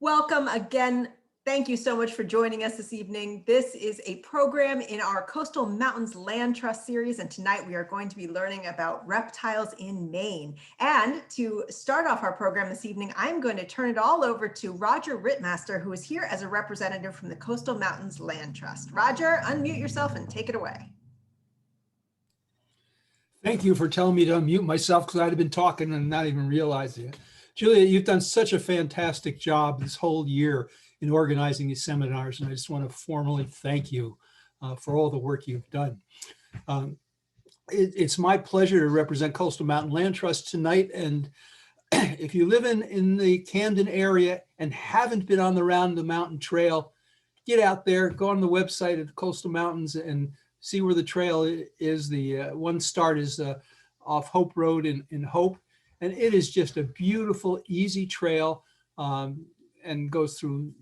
Welcome again. Thank you so much for joining us this evening. This is a program in our Coastal Mountains Land Trust series, and tonight we are going to be learning about reptiles in Maine. And to start off our program this evening, I'm going to turn it all over to Roger Rittmaster, who is here as a representative from the Coastal Mountains Land Trust. Roger, unmute yourself and take it away. Thank you for telling me to unmute myself because I'd have been talking and not even realizing it. Julia, you've done such a fantastic job this whole year in organizing these seminars, and I just want to formally thank you for all the work you've done. It's my pleasure to represent Coastal Mountain Land Trust tonight, and if you live in the Camden area and haven't been on the Round the Mountain Trail, get out there, go on the website of the Coastal Mountains and see where the trail is. The one start is off Hope Road in Hope. And it is just a beautiful, easy trail and goes through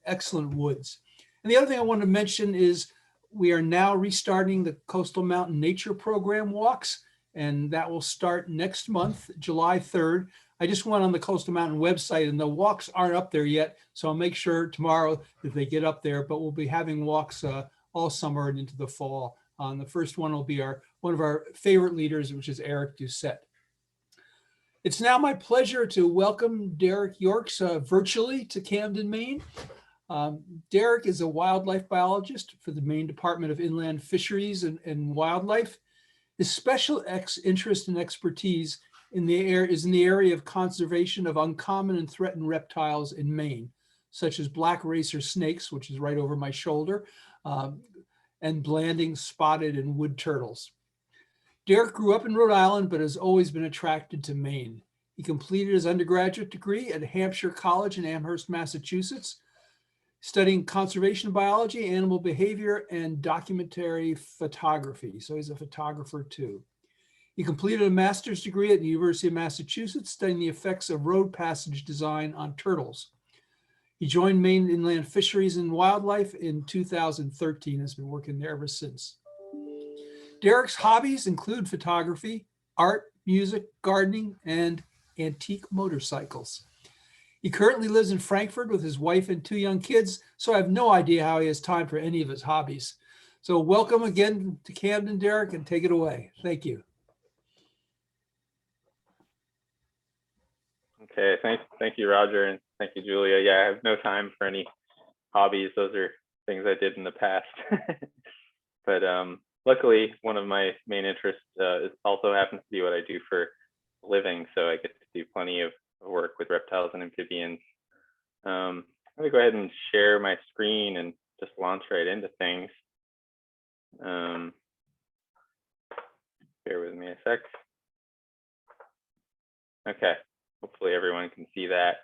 excellent woods. And the other thing I want to mention is we are now restarting the Coastal Mountain Nature Program walks, and that will start next month, July 3rd. I just went on the Coastal Mountain website and the walks aren't up there yet, so I'll make sure tomorrow that they get up there, but we'll be having walks all summer and into the fall. The first one will be one of our favorite leaders, which is Eric Doucette. It's now my pleasure to welcome Derek Yorks virtually to Camden, Maine. Derek is a wildlife biologist for the Maine Department of Inland Fisheries and Wildlife. His special interest and expertise is in the area of conservation of uncommon and threatened reptiles in Maine, such as black racer snakes, which is right over my shoulder, and blanding, spotted, and wood turtles. Derek grew up in Rhode Island, but has always been attracted to Maine. He completed his undergraduate degree at Hampshire College in Amherst, Massachusetts, studying conservation biology, animal behavior, and documentary photography. So he's a photographer too. He completed a master's degree at the University of Massachusetts, studying the effects of road passage design on turtles. He joined Maine Inland Fisheries and Wildlife in 2013, has been working there ever since. Derek's hobbies include photography, art, music, gardening, and antique motorcycles. He currently lives in Frankfurt with his wife and 2 young kids, so I have no idea how he has time for any of his hobbies. So welcome again to Camden, Derek, and take it away. Thank you. Okay, thank you, Roger, and thank you, Julia. Yeah, I have no time for any hobbies. Those are things I did in the past. But luckily, one of my main interests also happens to be what I do for a living, so I get to do plenty of work with reptiles and amphibians. Let me go ahead and share my screen and just launch right into things. Bear with me a sec. Okay, hopefully everyone can see that.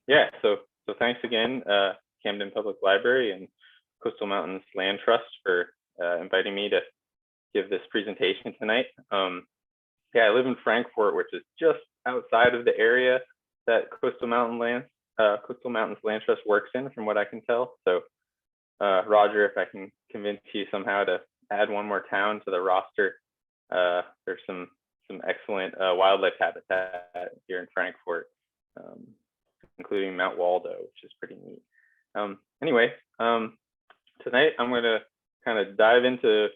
Yeah, so thanks again, Camden Public Library and Coastal Mountains Land Trust for inviting me to give this presentation tonight. Yeah, I live in Frankfurt, which is just outside of the area that Coastal Mountains Land Trust works in, from what I can tell. So, Roger, if I can convince you somehow to add one more town to the roster, there's some excellent wildlife habitat here in Frankfurt, including Mount Waldo, which is pretty neat. Anyway, tonight I'm going to kind of dive into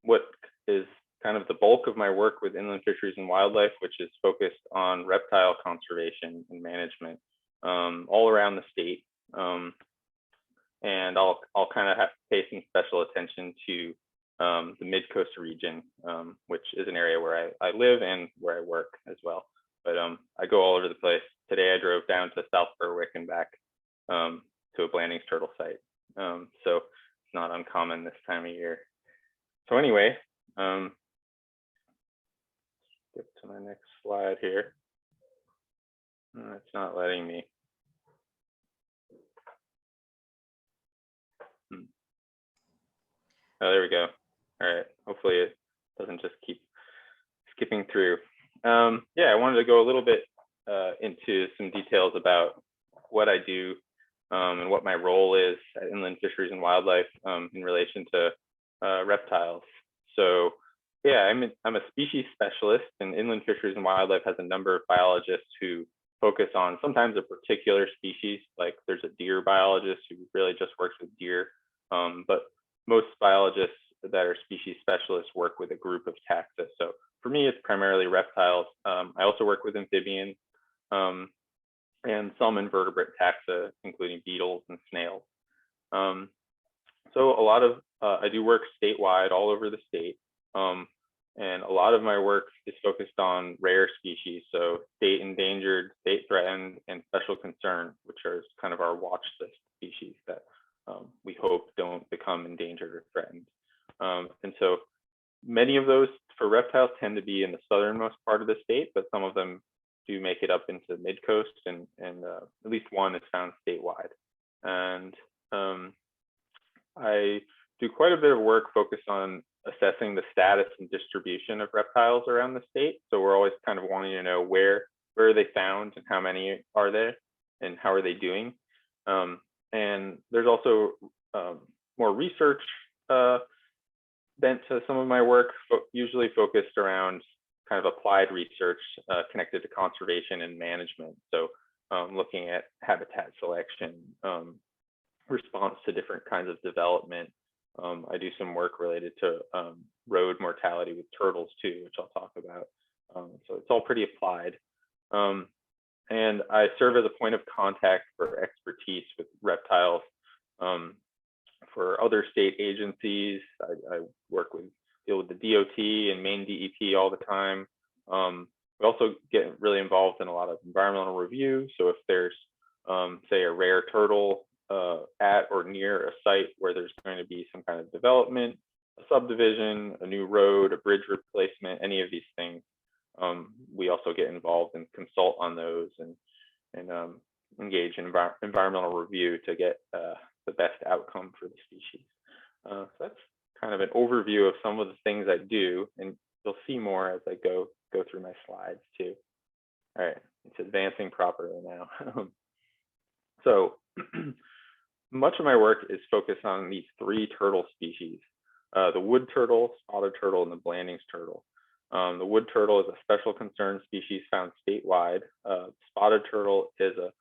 what is kind of the bulk of my work with inland fisheries and wildlife, which is focused on reptile conservation and management all around the state. And I'll kind of pay some special attention to the midcoast region, which is an area where I live and where I work as well. But I go all over the place. Today I drove down to South Berwick and back to a Blandings turtle site. So it's not uncommon this time of year. So anyway, skip to my next slide here. It's not letting me. Oh, there we go. All right, hopefully it doesn't just keep skipping through. Yeah, I wanted to go a little bit into some details about what I do and what my role is at Inland Fisheries and Wildlife in relation to reptiles. So yeah, I'm a species specialist, and Inland Fisheries and Wildlife has a number of biologists who focus on sometimes a particular species, like there's a deer biologist who really just works with deer, but most biologists that are species specialists work with a group of taxa. So for me, it's primarily reptiles. I also work with amphibians and some invertebrate taxa, including beetles and snails. So a lot of, I do work statewide all over the state. And a lot of my work is focused on rare species, so state endangered, state threatened, and special concern, which are kind of our watch list species that we hope don't become endangered or threatened. And so many of those for reptiles tend to be in the southernmost part of the state, but some of them do make it up into the midcoast, and at least one is found statewide. And I do quite a bit of work focused on assessing the status and distribution of reptiles around the state. So we're always kind of wanting to know where are they found and how many are there and how are they doing. And there's also more research bent to some of my work, usually focused around kind of applied research connected to conservation and management. So looking at habitat selection, response to different kinds of development. I do some work related to road mortality with turtles too, which I'll talk about. So it's all pretty applied. And I serve as a point of contact for expertise with reptiles for other state agencies. I deal with the DOT and Maine DEP all the time. We also get really involved in a lot of environmental review. So if there's, say, a rare turtle at or near a site where there's going to be some kind of development, a subdivision, a new road, a bridge replacement, any of these things, we also get involved and consult on those and engage in environmental review to get the best outcome for the species. So that's kind of an overview of some of the things I do, and you'll see more as I go through my slides too. All right, it's advancing properly now. So much of my work is focused on these three turtle species, the wood turtle, spotted turtle, and the Blanding's turtle. The wood turtle is a special concern species found statewide. Spotted turtle is a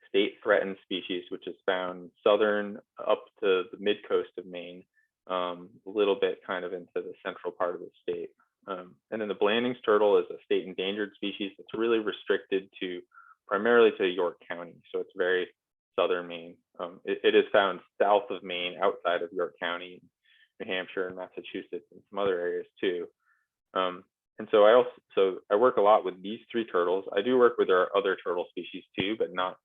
state threatened species, which is found southern up to the mid-coast of Maine, a little bit kind of into the central part of the state. And then the Blanding's turtle is a state endangered species that's really restricted to primarily to York County. So it's very southern Maine. It is found south of Maine, outside of York County, New Hampshire, and Massachusetts, and some other areas too. And so I work a lot with these three turtles. I do work with our other turtle species too, but not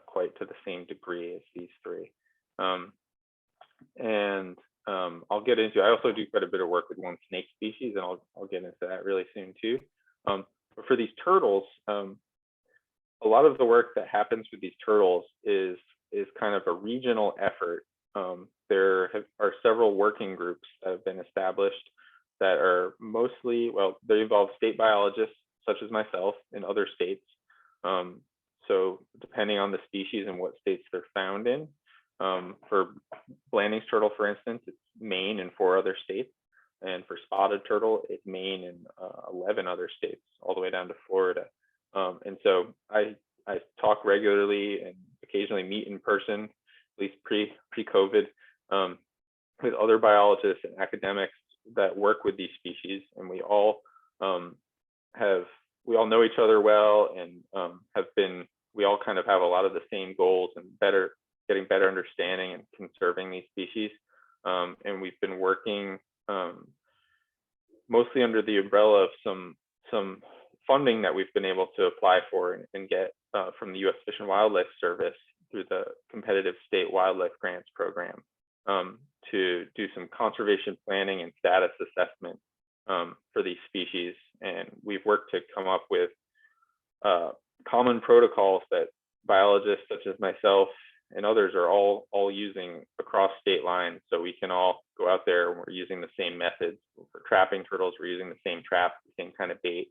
quite to the same degree as these three. And I'll get into. I also do quite a bit of work with one snake species, and I'll get into that really soon too. But for these turtles, a lot of the work that happens with these turtles is kind of a regional effort. There are several working groups that have been established that are mostly, well, they involve state biologists such as myself in other states. So depending on the species and what states they're found in, for Blanding's turtle, for instance, it's Maine and 4 other states. And for spotted turtle, it's Maine and 11 other states, all the way down to Florida. And so I talk regularly and occasionally meet in person, at least pre-COVID, with other biologists and academics that work with these species, and we all know each other well, and we all kind of have a lot of the same goals and getting better understanding and conserving these species. And we've been working mostly under the umbrella of some funding that we've been able to apply for and get from the U.S. Fish and Wildlife Service through the competitive state wildlife grants program, to do some conservation planning and status assessment for these species. And we've worked to come up with common protocols that biologists such as myself and others are all using across state lines. So we can all go out there and we're using the same methods. For trapping turtles, we're using the same trap, the same kind of bait.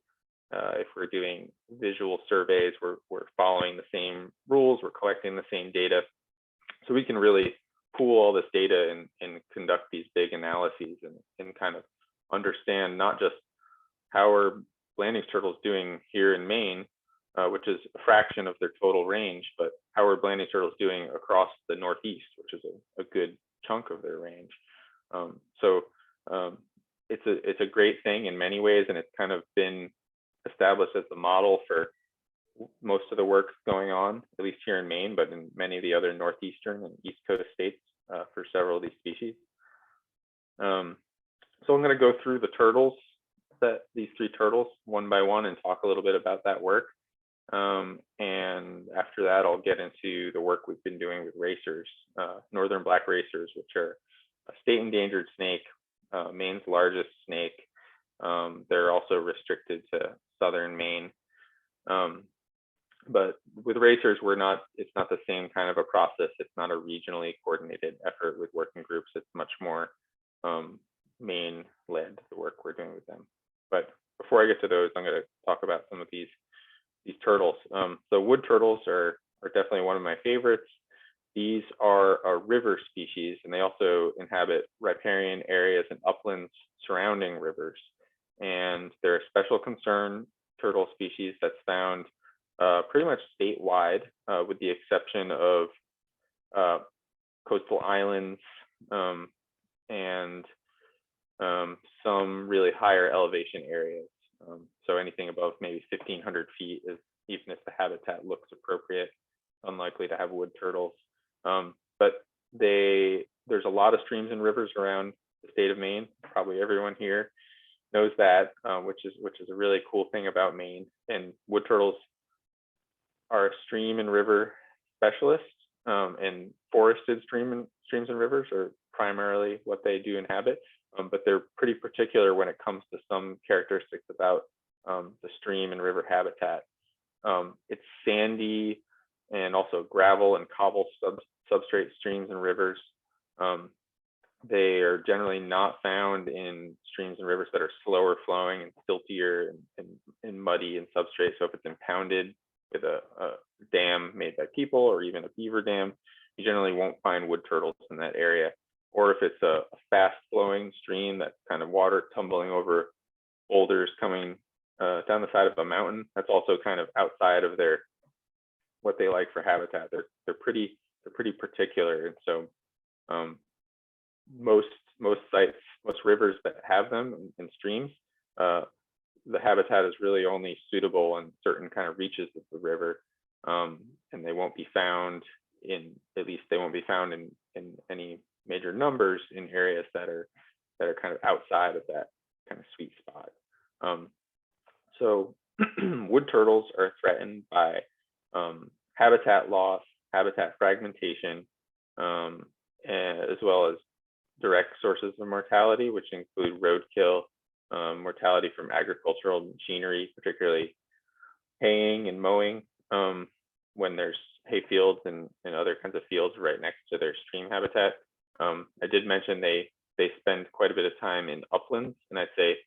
If we're doing visual surveys, we're following the same rules, we're collecting the same data. So we can really pool all this data and conduct these big analyses and kind of understand not just how are Blanding's turtles doing here in Maine, which is a fraction of their total range. But how are blanding turtles doing across the Northeast, which is a good chunk of their range? It's a great thing in many ways, and it's kind of been established as the model for most of the work going on, at least here in Maine, but in many of the other northeastern and east coast states for several of these species. So I'm going to go through the turtles, these 3 turtles, one by one, and talk a little bit about that work. And after that, I'll get into the work we've been doing with racers, northern black racers, which are a state endangered snake, Maine's largest snake. They're also restricted to southern Maine. But with racers, it's not the same kind of a process. It's not a regionally coordinated effort with working groups. It's much more Maine-led, the work we're doing with them. But before I get to those, I'm going to talk about some of these turtles. So wood turtles are definitely one of my favorites. These are a river species, and they also inhabit riparian areas and uplands surrounding rivers. And they're a special concern turtle species that's found pretty much statewide, with the exception of coastal islands and some really higher elevation areas. So anything above maybe 1,500 feet is, even if the habitat looks appropriate, unlikely to have wood turtles. But there's a lot of streams and rivers around the state of Maine. Probably everyone here knows that, which is a really cool thing about Maine. And wood turtles are a stream and river specialist, and forested streams and rivers are primarily what they do inhabit. But they're pretty particular when it comes to some characteristics about the stream and river habitat. It's sandy and also gravel and cobble substrate streams and rivers. They are generally not found in streams and rivers that are slower flowing and siltier and muddy and substrate. So if it's impounded with a dam made by people or even a beaver dam, you generally won't find wood turtles in that area. Or if it's a fast flowing stream, that's kind of water tumbling over boulders coming down the side of a mountain, that's also kind of outside of what they like for habitat. They're pretty particular. And so most sites, most rivers that have them and streams, the habitat is really only suitable in certain kind of reaches of the river, and they won't be found in any major numbers in areas that are kind of outside of that kind of sweet spot. So wood turtles are threatened by habitat loss, habitat fragmentation, as well as direct sources of mortality, which include roadkill, mortality from agricultural machinery, particularly haying and mowing, when there's hay fields and other kinds of fields right next to their stream habitat. I did mention they spend quite a bit of time in uplands, and I'd say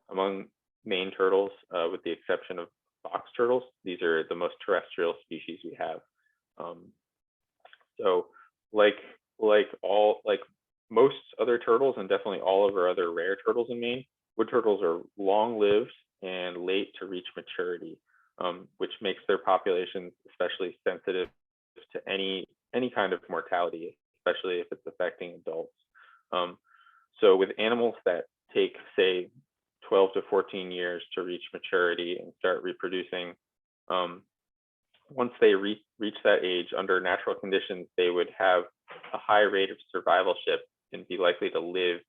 among Maine turtles, with the exception of box turtles, these are the most terrestrial species we have. So like most other turtles, and definitely all of our other rare turtles in Maine, wood turtles are long-lived and late to reach maturity, which makes their populations especially sensitive to any kind of mortality, especially if it's affecting adults. So with animals that take, say, 12 to 14 years to reach maturity and start reproducing, once they reach that age, under natural conditions, they would have a high rate of survivalship and be likely to live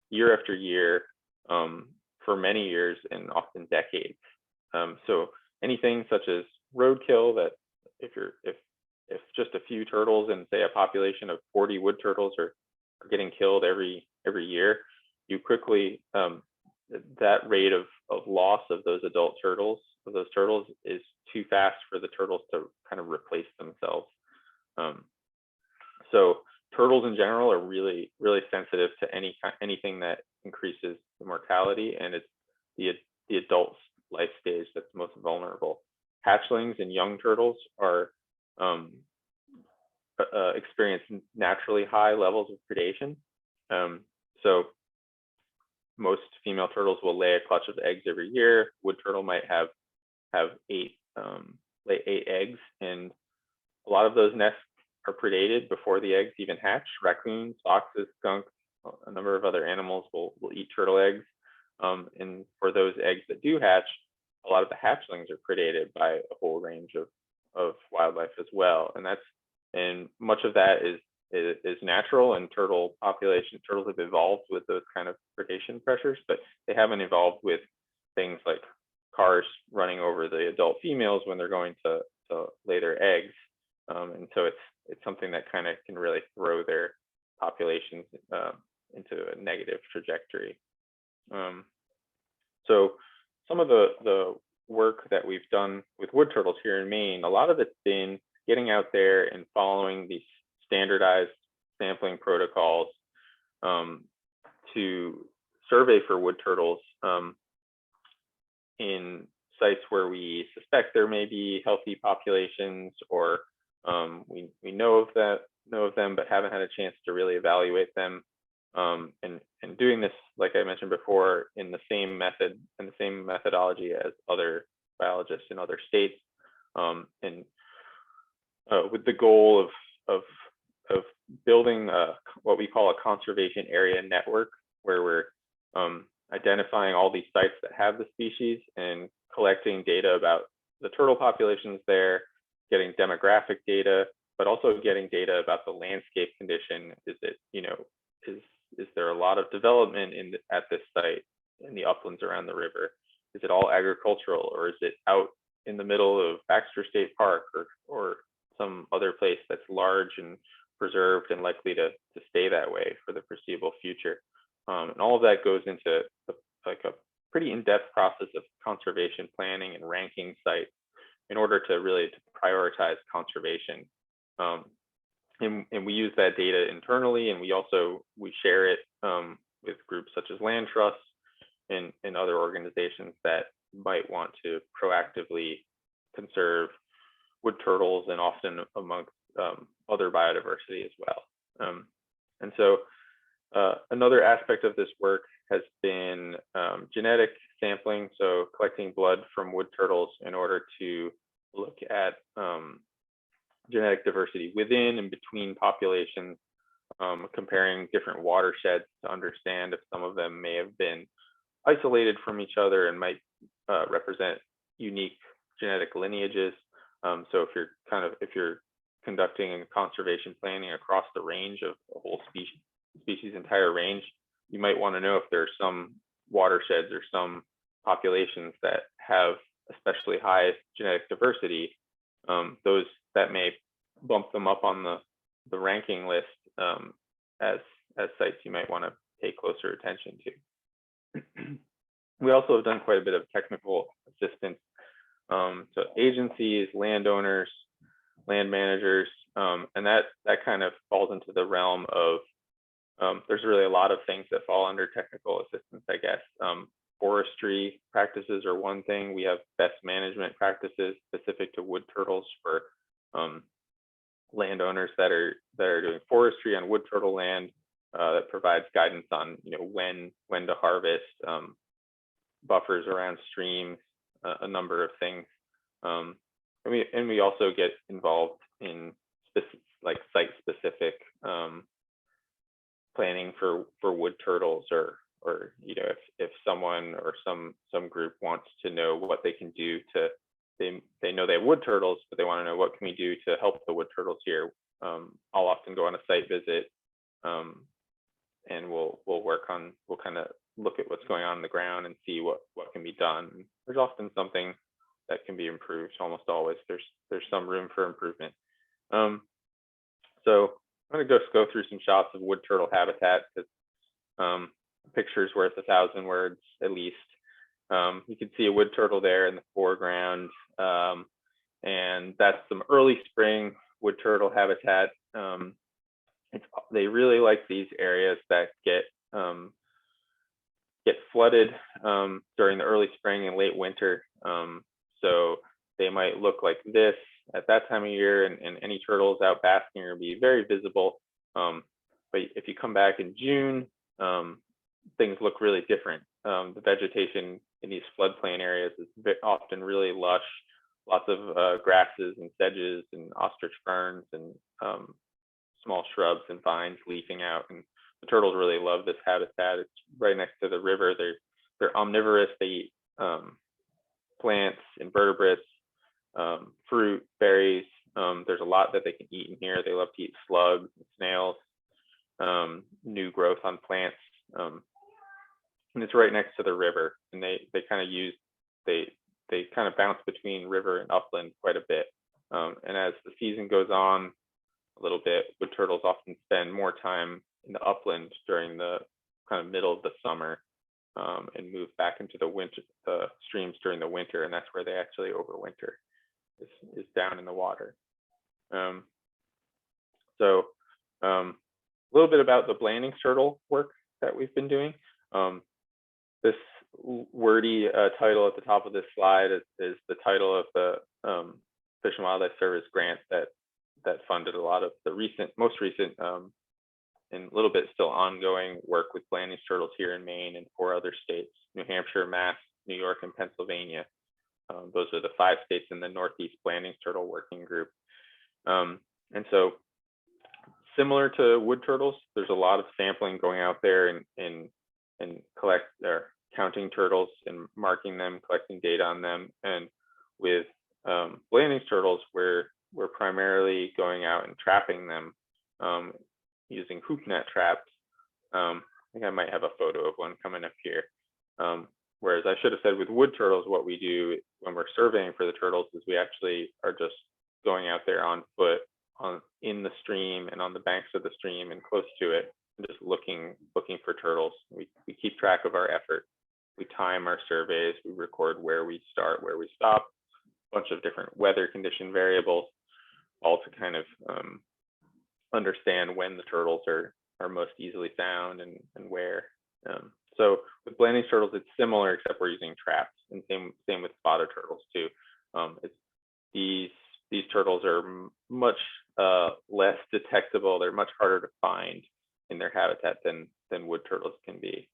year after year for many years and often decades. So anything such as roadkill, that if just a few turtles in, say, a population of 40 wood turtles are getting killed every year, you quickly, that rate of loss of those adult turtles, is too fast for the turtles to kind of replace themselves. So turtles in general are really, really sensitive to anything that increases the mortality, and it's the adult life stage that's most vulnerable. Hatchlings and young turtles are experience naturally high levels of predation. So most female turtles will lay a clutch of eggs every year. Wood turtle might have 8 lay 8 eggs, and a lot of those nests are predated before the eggs even hatch. Raccoons, foxes, skunks, a number of other animals will eat turtle eggs. And for those eggs that do hatch, a lot of the hatchlings are predated by a whole range of wildlife as well. And much of that is natural, and turtles have evolved with those kind of predation pressures, but they haven't evolved with things like cars running over the adult females when they're going to lay their eggs. And so it's something that kind of can really throw their populations into a negative trajectory. So some of the work that we've done with wood turtles here in Maine, a lot of it's been getting out there and following these standardized sampling protocols to survey for wood turtles in sites where we suspect there may be healthy populations, or we know of them but haven't had a chance to really evaluate them. And doing this, like I mentioned before, in the same method and the same methodology as other biologists in other states, and with the goal of building what we call a conservation area network, where we're identifying all these sites that have the species and collecting data about the turtle populations there, getting demographic data, but also getting data about the landscape condition. Is there a lot of development at this site in the uplands around the river? Is it all agricultural, or is it out in the middle of Baxter State Park or some other place that's large and preserved and likely to stay that way for the foreseeable future? And all of that goes into a pretty in-depth process of conservation planning and ranking sites in order to really prioritize conservation. And we use that data internally, and we share it with groups such as land trusts and other organizations that might want to proactively conserve wood turtles, and often amongst other biodiversity as well. And so another aspect of this work has been genetic sampling, so collecting blood from wood turtles in order to look at genetic diversity within and between populations, comparing different watersheds to understand if some of them may have been isolated from each other and might represent unique genetic lineages. So if you're conducting conservation planning across the range of a whole species entire range, you might want to know if there are some watersheds or some populations that have especially high genetic diversity. Those that may bump them up on the ranking list as sites you might want to pay closer attention to. We also have done quite a bit of technical assistance to agencies, landowners, land managers, and that kind of falls into the realm of there's really a lot of things that fall under technical assistance, I guess. Forestry practices are one thing. We have best management practices specific to wood turtles for landowners that are doing forestry on wood turtle land, that provides guidance on when to harvest, buffers around streams, a number of things. And we also get involved in site-specific planning for wood turtles, or if someone or some group wants to know what they can do they know they have wood turtles, but they want to know what can we do to help the wood turtles here. I'll often go on a site visit, and we'll kind of look at what's going on in the ground and see what can be done. There's often something that can be improved. Almost always there's some room for improvement. So I'm going to just go through some shots of wood turtle habitat, because a picture's worth 1,000 words at least. You can see a wood turtle there in the foreground, and that's some early spring wood turtle habitat. They really like these areas that get flooded during the early spring and late winter. So they might look like this at that time of year, and any turtles out basking are going to be very visible. But if you come back in June, things look really different. The vegetation in these floodplain areas is often really lush, lots of grasses and sedges and ostrich ferns and small shrubs and vines leafing out. And the turtles really love this habitat. It's right next to the river. They're omnivorous. They eat plants, invertebrates, fruit, berries. There's a lot that they can eat in here. They love to eat slugs and snails, new growth on plants. And it's right next to the river. And they kind of they kind of bounce between river and upland quite a bit. And as the season goes on a little bit, wood turtles often spend more time in the upland during the kind of middle of the summer, and move back into the streams during the winter, and that's where they actually overwinter, is down in the water. So a little bit about the Blandings turtle work that we've been doing. This wordy title at the top of this slide is the title of the Fish and Wildlife Service grant that funded a lot of the most recent and a little bit still ongoing work with Blandings turtles here in Maine and 4 other states: New Hampshire, Mass, New York, and Pennsylvania. Those are the 5 states in the Northeast Blandings turtle working group. And so, similar to wood turtles, there's a lot of sampling going out there and counting turtles and marking them, collecting data on them. And with Blandings turtles, we're primarily going out and trapping them using hoop net traps. I think I might have a photo of one coming up here. Whereas I should have said with wood turtles, what we do when we're surveying for the turtles is we actually are just going out there on foot in the stream and on the banks of the stream and close to it, and just looking for turtles. We keep track of our effort. We time our surveys. We record where we start, where we stop, a bunch of different weather condition variables, all to kind of understand when the turtles are most easily found and where. So with Blandings turtles, it's similar, except we're using traps, and same with spotted turtles too. These turtles are much less detectable. They're much harder to find in their habitat than wood turtles can be.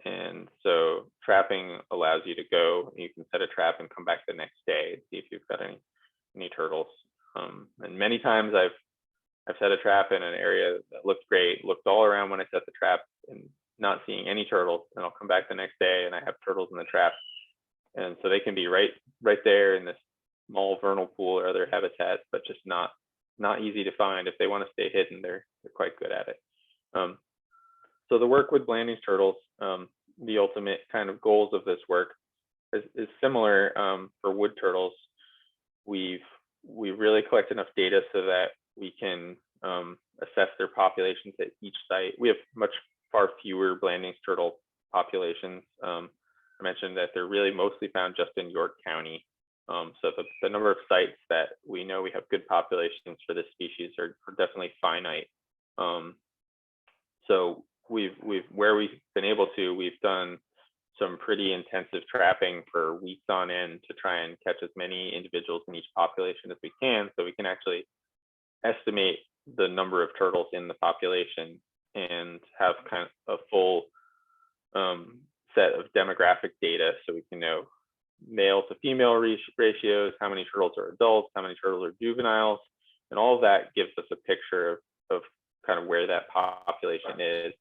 And so trapping allows you to go, and you can set a trap and come back the next day and see if you've got any turtles. And many times I've set a trap in an area that looked great, looked all around when I set the trap, and not seeing any turtles. And I'll come back the next day and I have turtles in the trap. And so they can be right there in this small vernal pool or other habitats, but just not easy to find. If they want to stay hidden, they're quite good at it. So the work with Blandings turtles, the ultimate kind of goals of this work is similar for wood turtles. We've really collected enough data so that we can assess their populations at each site. We have far fewer Blandings turtle populations. I mentioned that they're really mostly found just in York County. So the number of sites that we know we have good populations for this species are definitely finite. So where we've been able to, we've done some pretty intensive trapping for weeks on end to try and catch as many individuals in each population as we can, so we can actually estimate the number of turtles in the population and have kind of a full set of demographic data, so we can know male to female ratios, how many turtles are adults, how many turtles are juveniles, and all of that gives us a picture of kind of where that population is.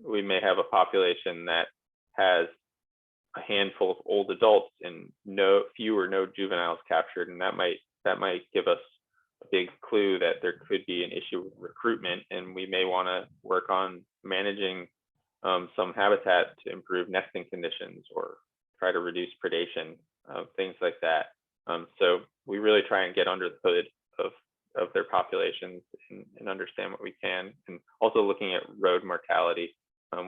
We may have a population that has a handful of old adults and few or no juveniles captured, and that might give us a big clue that there could be an issue with recruitment, and we may want to work on managing some habitat to improve nesting conditions or try to reduce predation, things like that. So we really try and get under the hood of their populations and understand what we can, and also looking at road mortality.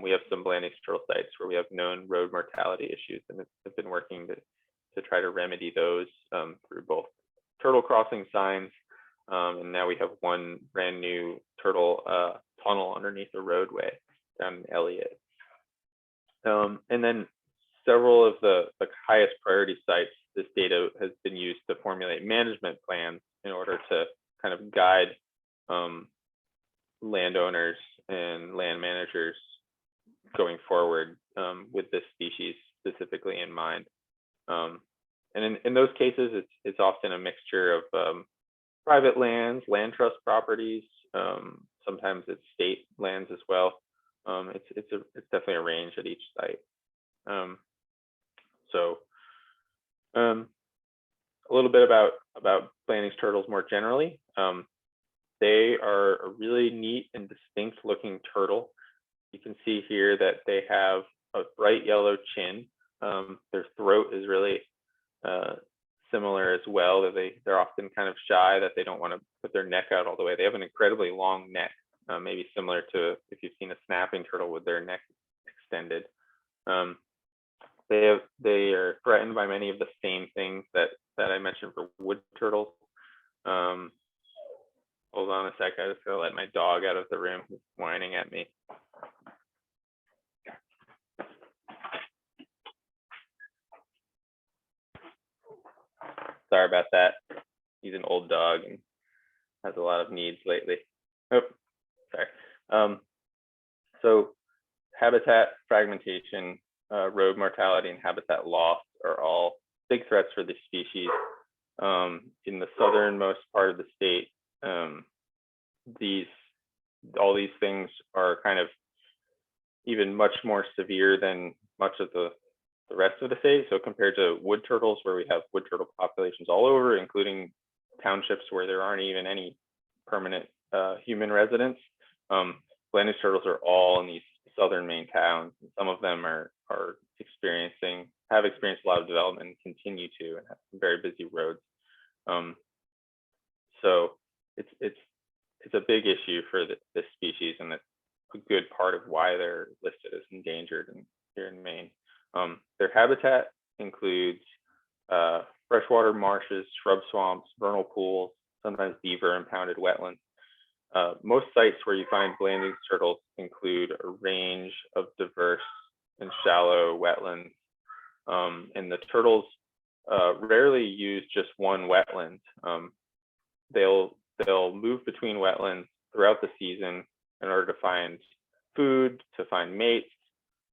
We have some Blandings turtle sites where we have known road mortality issues, and have been working to try to remedy those through both turtle crossing signs, and now we have one brand new turtle tunnel underneath a roadway down in Elliott. And then several of the highest priority sites, this data has been used to formulate management plans in order to kind of guide landowners and land managers going forward with this species specifically in mind. And in those cases, it's often a mixture of private lands, land trust properties. Sometimes it's state lands as well. It's definitely a range at each site. A little bit about Blanding's turtles more generally. They are a really neat and distinct looking turtle. You can see here that they have a bright yellow chin. Their throat is really similar as well. That they're often kind of shy, that they don't want to put their neck out all the way. They have an incredibly long neck, maybe similar to if you've seen a snapping turtle with their neck extended. They are threatened by many of the same things that I mentioned for wood turtles. Hold on a sec, I just gotta let my dog out of the room. He's whining at me. Sorry about that. He's an old dog and has a lot of needs lately. Oh, sorry. So habitat fragmentation, road mortality, and habitat loss are all big threats for the species. In the southernmost part of the state, all these things are kind of even much more severe than much of the rest of the state. So compared to wood turtles, where we have wood turtle populations all over, including townships where there aren't even any permanent human residents, Blanding's turtles are all in these southern Maine towns. Some of them have experienced a lot of development and continue to, and have some very busy roads. So it's a big issue for this species, and it's a good part of why they're listed as endangered here in Maine. Their habitat includes freshwater marshes, shrub swamps, vernal pools, sometimes beaver impounded wetlands. Most sites where you find Blanding's turtles include a range of diverse and shallow wetlands. And the turtles rarely use just one wetland. They'll move between wetlands throughout the season in order to find food, to find mates.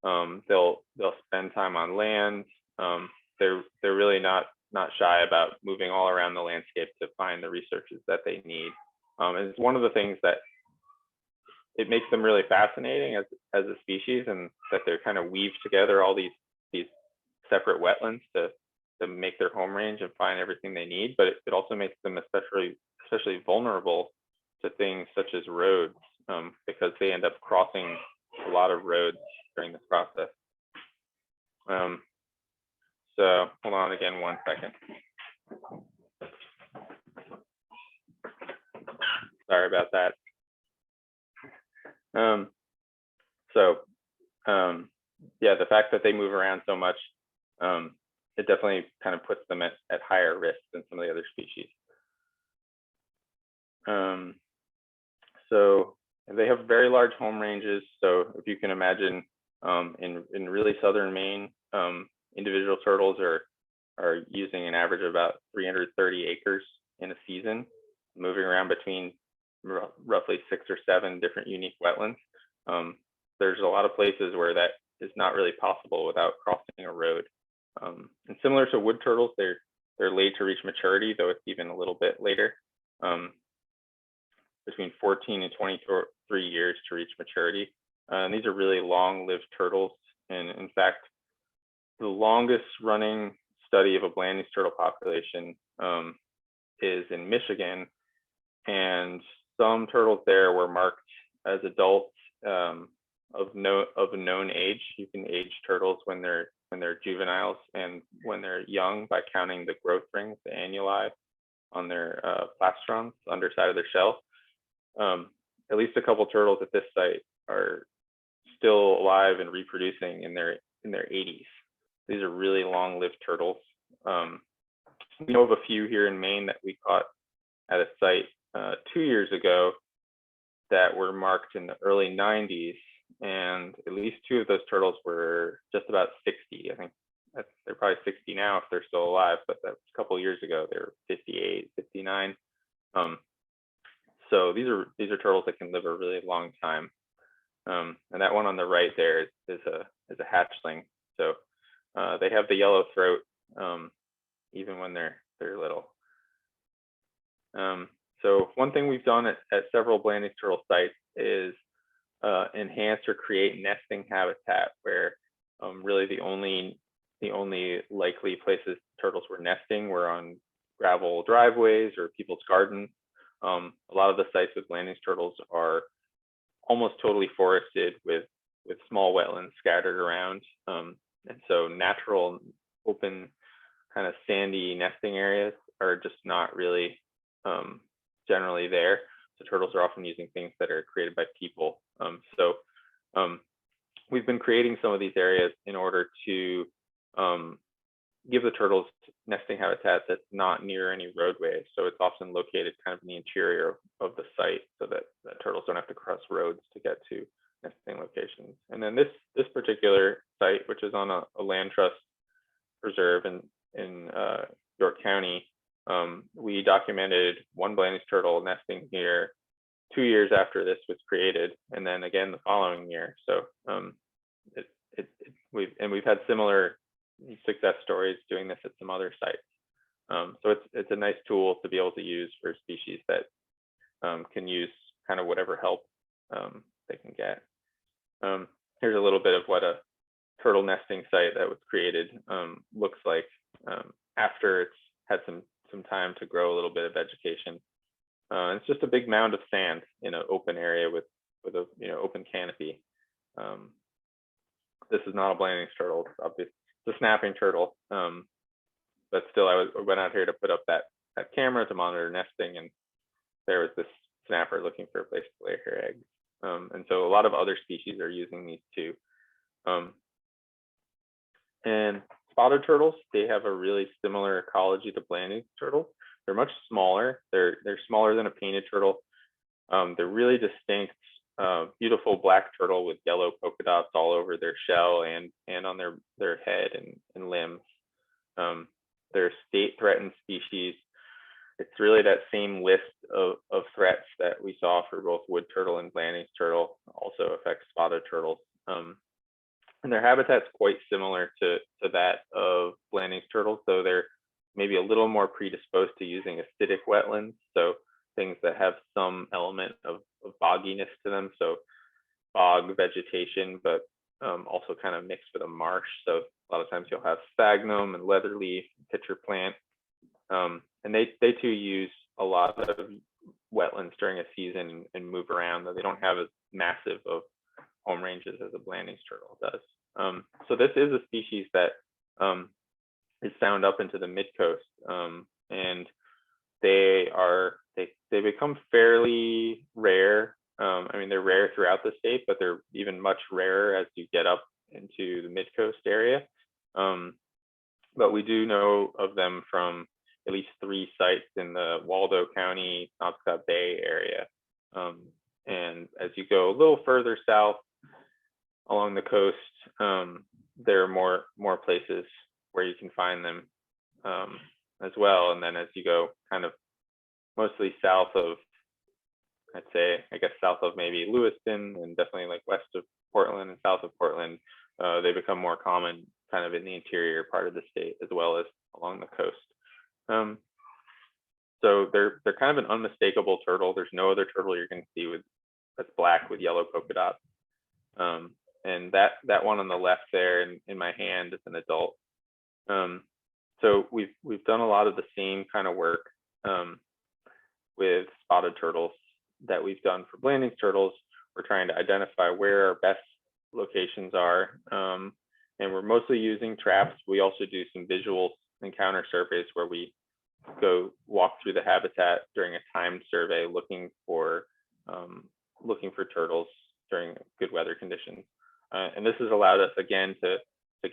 They'll spend time on land. They're really not shy about moving all around the landscape to find the resources that they need. And it's one of the things that it makes them really fascinating as a species, and that they're kind of weave together all these separate wetlands to make their home range and find everything they need. But it also makes them especially vulnerable to things such as roads, because they end up crossing a lot of roads during this process. So hold on again 1 second. Sorry about that. Yeah, the fact that they move around so much, it definitely kind of puts them at higher risk than some of the other species. So they have very large home ranges. So if you can imagine, in really southern Maine, individual turtles are using an average of about 330 acres in a season, moving around between roughly 6 or 7 different unique wetlands. There's a lot of places where that is not really possible without crossing a road. And similar to wood turtles, they're late to reach maturity, though it's even a little bit later, between 14 and 23 years to reach maturity. And these are really long-lived turtles. And in fact, the longest running study of a Blanding's turtle population is in Michigan, and some turtles there were marked as adults of a known age. You can age turtles when they're juveniles and when they're young by counting the growth rings, the annuli, on their plastrons, underside of their shell. At least a couple turtles at this site are still alive and reproducing in their 80s. These are really long-lived turtles. We know of a few here in Maine that we caught at a site 2 years ago that were marked in the early 90s, and at least 2 of those turtles were just about 60. I think they're probably 60 now if they're still alive, but that's a couple years ago. They were 58, 59. So these are turtles that can live a really long time. And that one on the right there is a hatchling. So they have the yellow throat. when they're little. So one thing we've done at several Blanding's turtle sites is enhance or create nesting habitat where really the only likely places turtles were nesting were on gravel driveways or people's gardens. A lot of the sites with Blanding's turtles are almost totally forested with small wetlands scattered around. And so natural, open, kind of sandy nesting areas are just not really generally there. So turtles are often using things that are created by people. We've been creating some of these areas in order to give the turtles nesting habitat that's not near any roadways. So it's often located kind of in the interior of the site so that turtles don't have to cross roads to get to nesting locations. And then this particular site, which is on a land trust preserve in York County, we documented one Blanding's turtle nesting here 2 years after this was created, and then again the following year. So we've had similar success stories doing this at some other sites. So it's a nice tool to be able to use for species that can use kind of whatever help they can get. Here's a little bit of what a turtle nesting site that was created looks like after it's had some time to grow a little bit of vegetation. It's just a big mound of sand in an open area with a open canopy. This is not a Blanding's turtle, obviously. It's a snapping turtle, but still, I went out here to put up that camera to monitor nesting, and there was this snapper looking for a place to lay her eggs. And so a lot of other species are using these too. And spotted turtles, they have a really similar ecology to Blanding's turtles. They're much smaller. They're smaller than a painted turtle. They're really distinct, beautiful black turtle with yellow polka dots all over their shell and on their head and limbs. They're state threatened species. It's really that same list of threats that we saw for both wood turtle and Blanding's turtle also affects spotted turtles. And their habitat's quite similar to that of Blanding's turtles, though they're maybe a little more predisposed to using acidic wetlands, so things that have some element of bogginess to them, so bog vegetation, but also kind of mixed with a marsh. So a lot of times you'll have sphagnum and leatherleaf, pitcher plant, and they too use a lot of wetlands during a season and move around, though they don't have as massive of home ranges as a Blanding's turtle does. So this is a species that is found up into the midcoast, and they become fairly rare. I mean, they're rare throughout the state, but they're even much rarer as you get up into the midcoast area. But we do know of them from at least 3 sites in the Waldo County, Penobscot Bay area. And as you go a little further south along the coast, there are more places where you can find them as well. And then as you go kind of mostly south of, I guess south of maybe Lewiston, and definitely like west of Portland and south of Portland, they become more common kind of in the interior part of the state as well as along the coast. So they're kind of an unmistakable turtle. There's no other turtle you're going to see that's black with yellow polka dots. And that one on the left there in my hand is an adult. So we've done a lot of the same kind of work with spotted turtles that we've done for Blanding's turtles. We're trying to identify where our best locations are, and we're mostly using traps. We also do some visual encounter surveys where we go walk through the habitat during a timed survey, looking for turtles during good weather conditions. And this has allowed us again to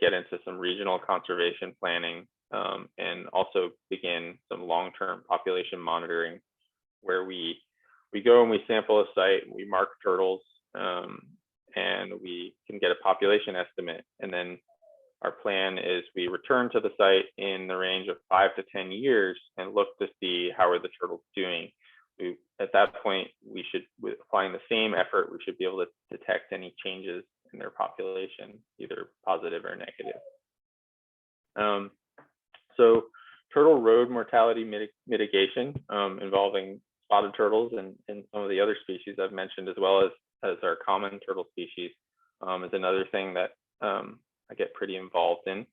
get into some regional conservation planning, and also begin some long-term population monitoring, where we go and we sample a site, we mark turtles, and we can get a population estimate. And then our plan is we return to the site in the range of 5 to 10 years and look to see how are the turtles doing. At that point, with applying the same effort, we should be able to detect any changes in their population, either positive or negative. So turtle road mortality mitigation involving spotted turtles and some of the other species I've mentioned, as well as our common turtle species, is another thing that I get pretty involved in.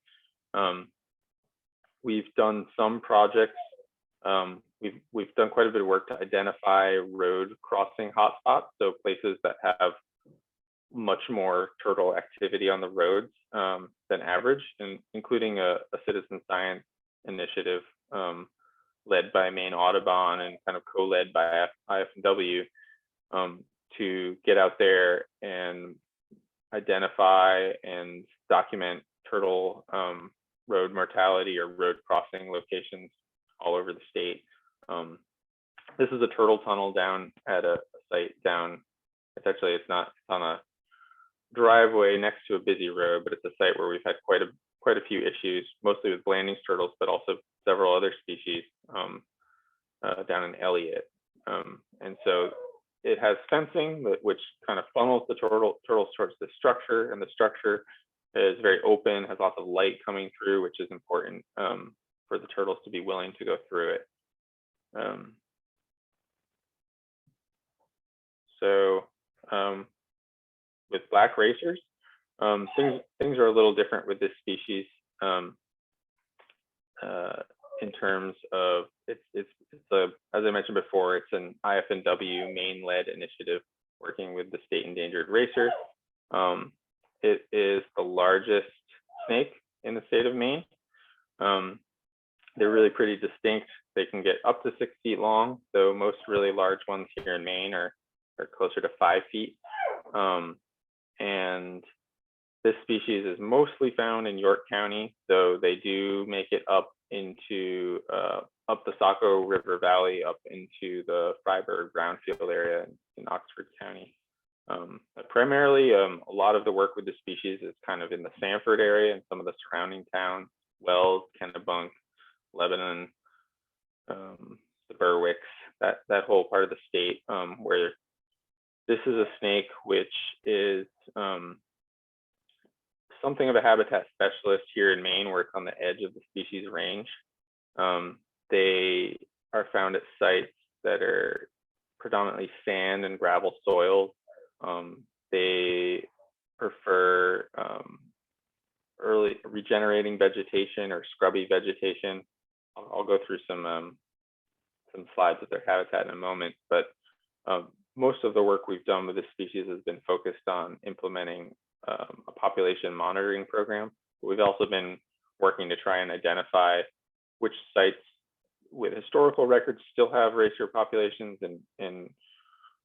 We've done some projects. We've done quite a bit of work to identify road crossing hotspots, so places that have much more turtle activity on the roads than average, and including a citizen science initiative led by Maine Audubon and kind of co-led by IFW to get out there and identify and document turtle road mortality or road crossing locations all over the state. This is a turtle tunnel down at a site down. It's not on a driveway next to a busy road, but it's a site where we've had quite a few issues, mostly with Blanding's turtles, but also several other species down in Elliott. And so it has fencing, which kind of funnels the turtles towards the structure, and the structure is very open, has lots of light coming through, which is important for the turtles to be willing to go through it. With black racers, things are a little different with this species in terms of as I mentioned before, it's an IFNW Maine-led initiative working with the state endangered racer. It is the largest snake in the state of Maine. They're really pretty distinct. They can get up to 6 feet long, though most really large ones here in Maine are closer to 5 feet. And this species is mostly found in York County, though they do make it up into up the Saco River Valley, up into the Freiburg Brownfield area in Oxford County. But primarily, a lot of the work with the species is kind of in the Sanford area and some of the surrounding towns, Wells, Kennebunk, Lebanon, the Berwicks, that whole part of the state, where this is a snake which is something of a habitat specialist here in Maine, where it's on the edge of the species range. They are found at sites that are predominantly sand and gravel soils. They prefer early regenerating vegetation or scrubby vegetation. I'll go through some slides of their habitat in a moment, but most of the work we've done with this species has been focused on implementing a population monitoring program. We've also been working to try and identify which sites with historical records still have racer populations and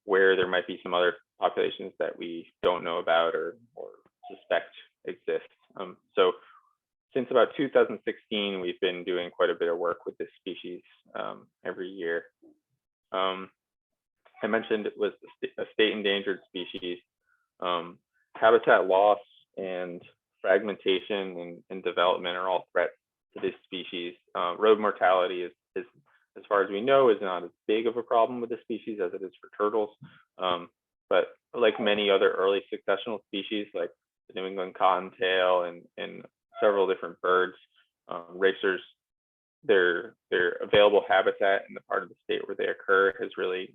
where there might be some other populations that we don't know about or suspect exist. So since about 2016, we've been doing quite a bit of work with this species every year. I mentioned it was a state endangered species. Habitat loss and fragmentation and development are all threats to this species. Road mortality is, as far as we know, is not as big of a problem with the species as it is for turtles. But like many other early successional species, like the New England cottontail and several different birds, racers, their available habitat in the part of the state where they occur has really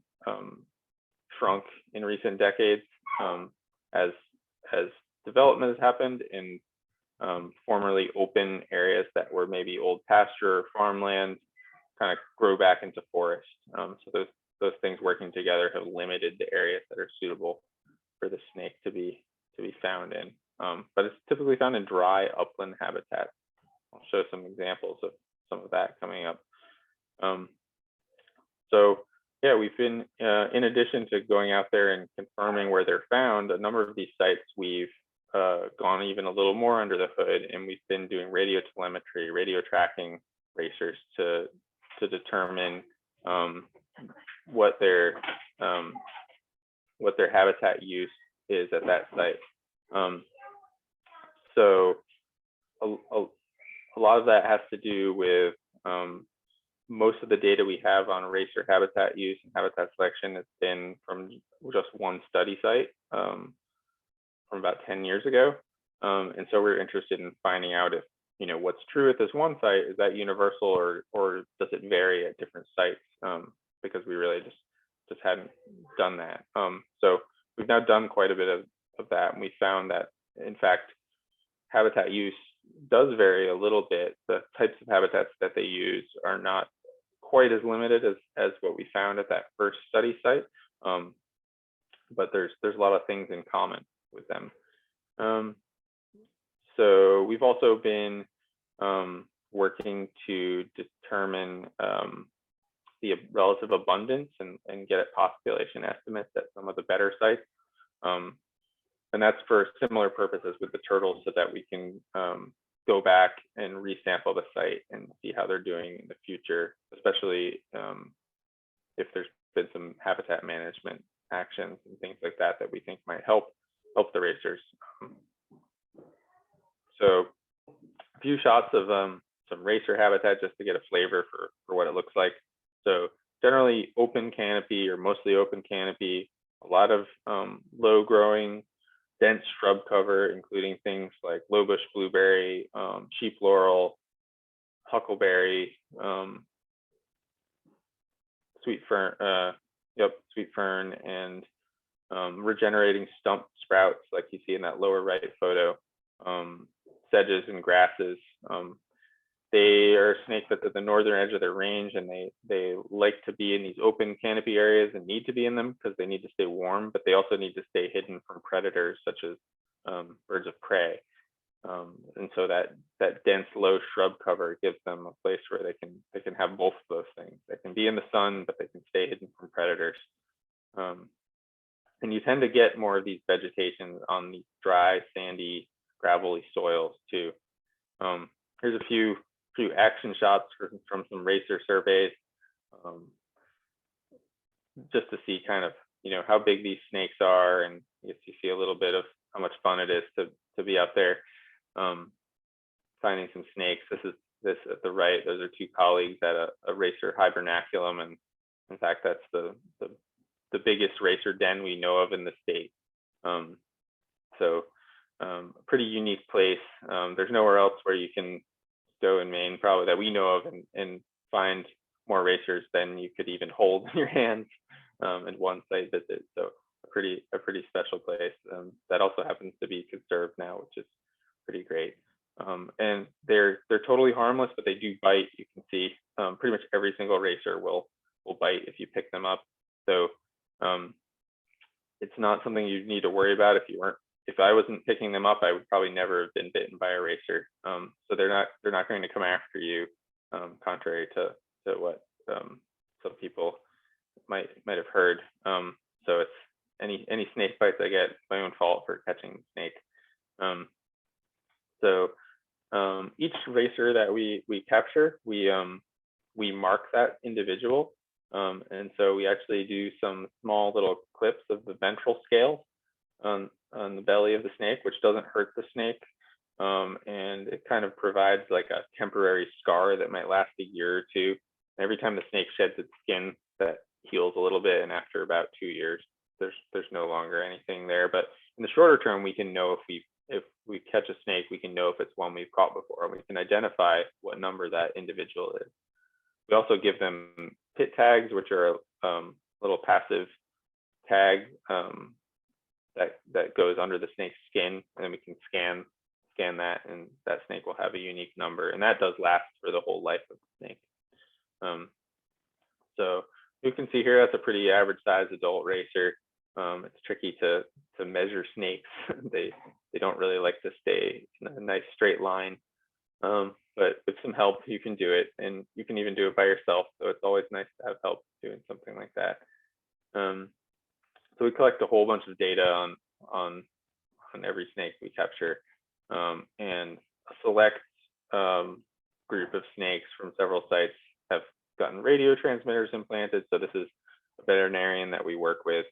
shrunk in recent decades as development has happened in formerly open areas that were maybe old pasture or farmland kind of grow back into forest. So those things working together have limited the areas that are suitable for the snake to be found in. But it's typically found in dry upland habitat. I'll show some examples of some of that coming up. So yeah, we've been, in addition to going out there and confirming where they're found, a number of these sites we've gone even a little more under the hood, and we've been doing radio telemetry, radio tracking racers to determine what their habitat use is at that site. So a lot of that has to do with most of the data we have on racer habitat use and habitat selection has been from just one study site from about 10 years ago. And so we're interested in finding out what's true at this one site, is that universal, or does it vary at different sites? Because we really just hadn't done that. So we've now done quite a bit of that, and we found that, in fact, habitat use does vary a little bit. The types of habitats that they use are not quite as limited as what we found at that first study site, but there's a lot of things in common with them. So we've also been working to determine the relative abundance and get at population estimates at some of the better sites. And that's for similar purposes with the turtles, so that we can go back and resample the site and see how they're doing in the future, especially if there's been some habitat management actions and things like that that we think might help the racers. So a few shots of some racer habitat just to get a flavor for what it looks like. So generally open canopy, or mostly open canopy, a lot of low growing dense shrub cover, including things like low bush blueberry, sheep laurel, huckleberry, sweet fern, sweet fern, and regenerating stump sprouts like you see in that lower right photo, sedges and grasses. They are snakes that's at the northern edge of their range, and they like to be in these open canopy areas and need to be in them because they need to stay warm, but they also need to stay hidden from predators such as birds of prey. And so that dense low shrub cover gives them a place where they can have both of those things. They can be in the sun, but they can stay hidden from predators. And you tend to get more of these vegetations on these dry, sandy, gravelly soils too. Here's a few action shots from some racer surveys, just to see kind of how big these snakes are, and you see a little bit of how much fun it is to be out there finding some snakes. This at the right, those are two colleagues at a racer hibernaculum, and in fact that's the biggest racer den we know of in the state. So a pretty unique place. There's nowhere else where you can go in Maine, probably, that we know of, and find more racers than you could even hold in your hands in one site visit. So a pretty special place that also happens to be conserved now, which is pretty great. And they're totally harmless, but they do bite. You can see pretty much every single racer will bite if you pick them up. So it's not something you need to worry about. If I wasn't picking them up, I would probably never have been bitten by a racer. So they're not going to come after you, contrary to what some people might have heard. So it's any snake bites I get, it's my own fault for catching the snake. So each racer that we capture, we mark that individual, and so we actually do some small little clips of the ventral scales on the belly of the snake, which doesn't hurt the snake, and it kind of provides like a temporary scar that might last a year or two. And every time the snake sheds its skin, that heals a little bit, and after about 2 years, there's no longer anything there. But in the shorter term, we can know if we catch a snake, we can know if it's one we've caught before, and we can identify what number that individual is. We also give them pit tags, which are a little passive tag that goes under the snake's skin, and then we can scan that, and that snake will have a unique number, and that does last for the whole life of the snake. So you can see here, that's a pretty average sized adult racer. It's tricky to measure snakes. They don't really like to stay in a nice straight line, but with some help you can do it, and you can even do it by yourself, so it's always nice to have help doing something like that. So we collect a whole bunch of data on every snake we capture, and a select group of snakes from several sites have gotten radio transmitters implanted. So this is a veterinarian that we work with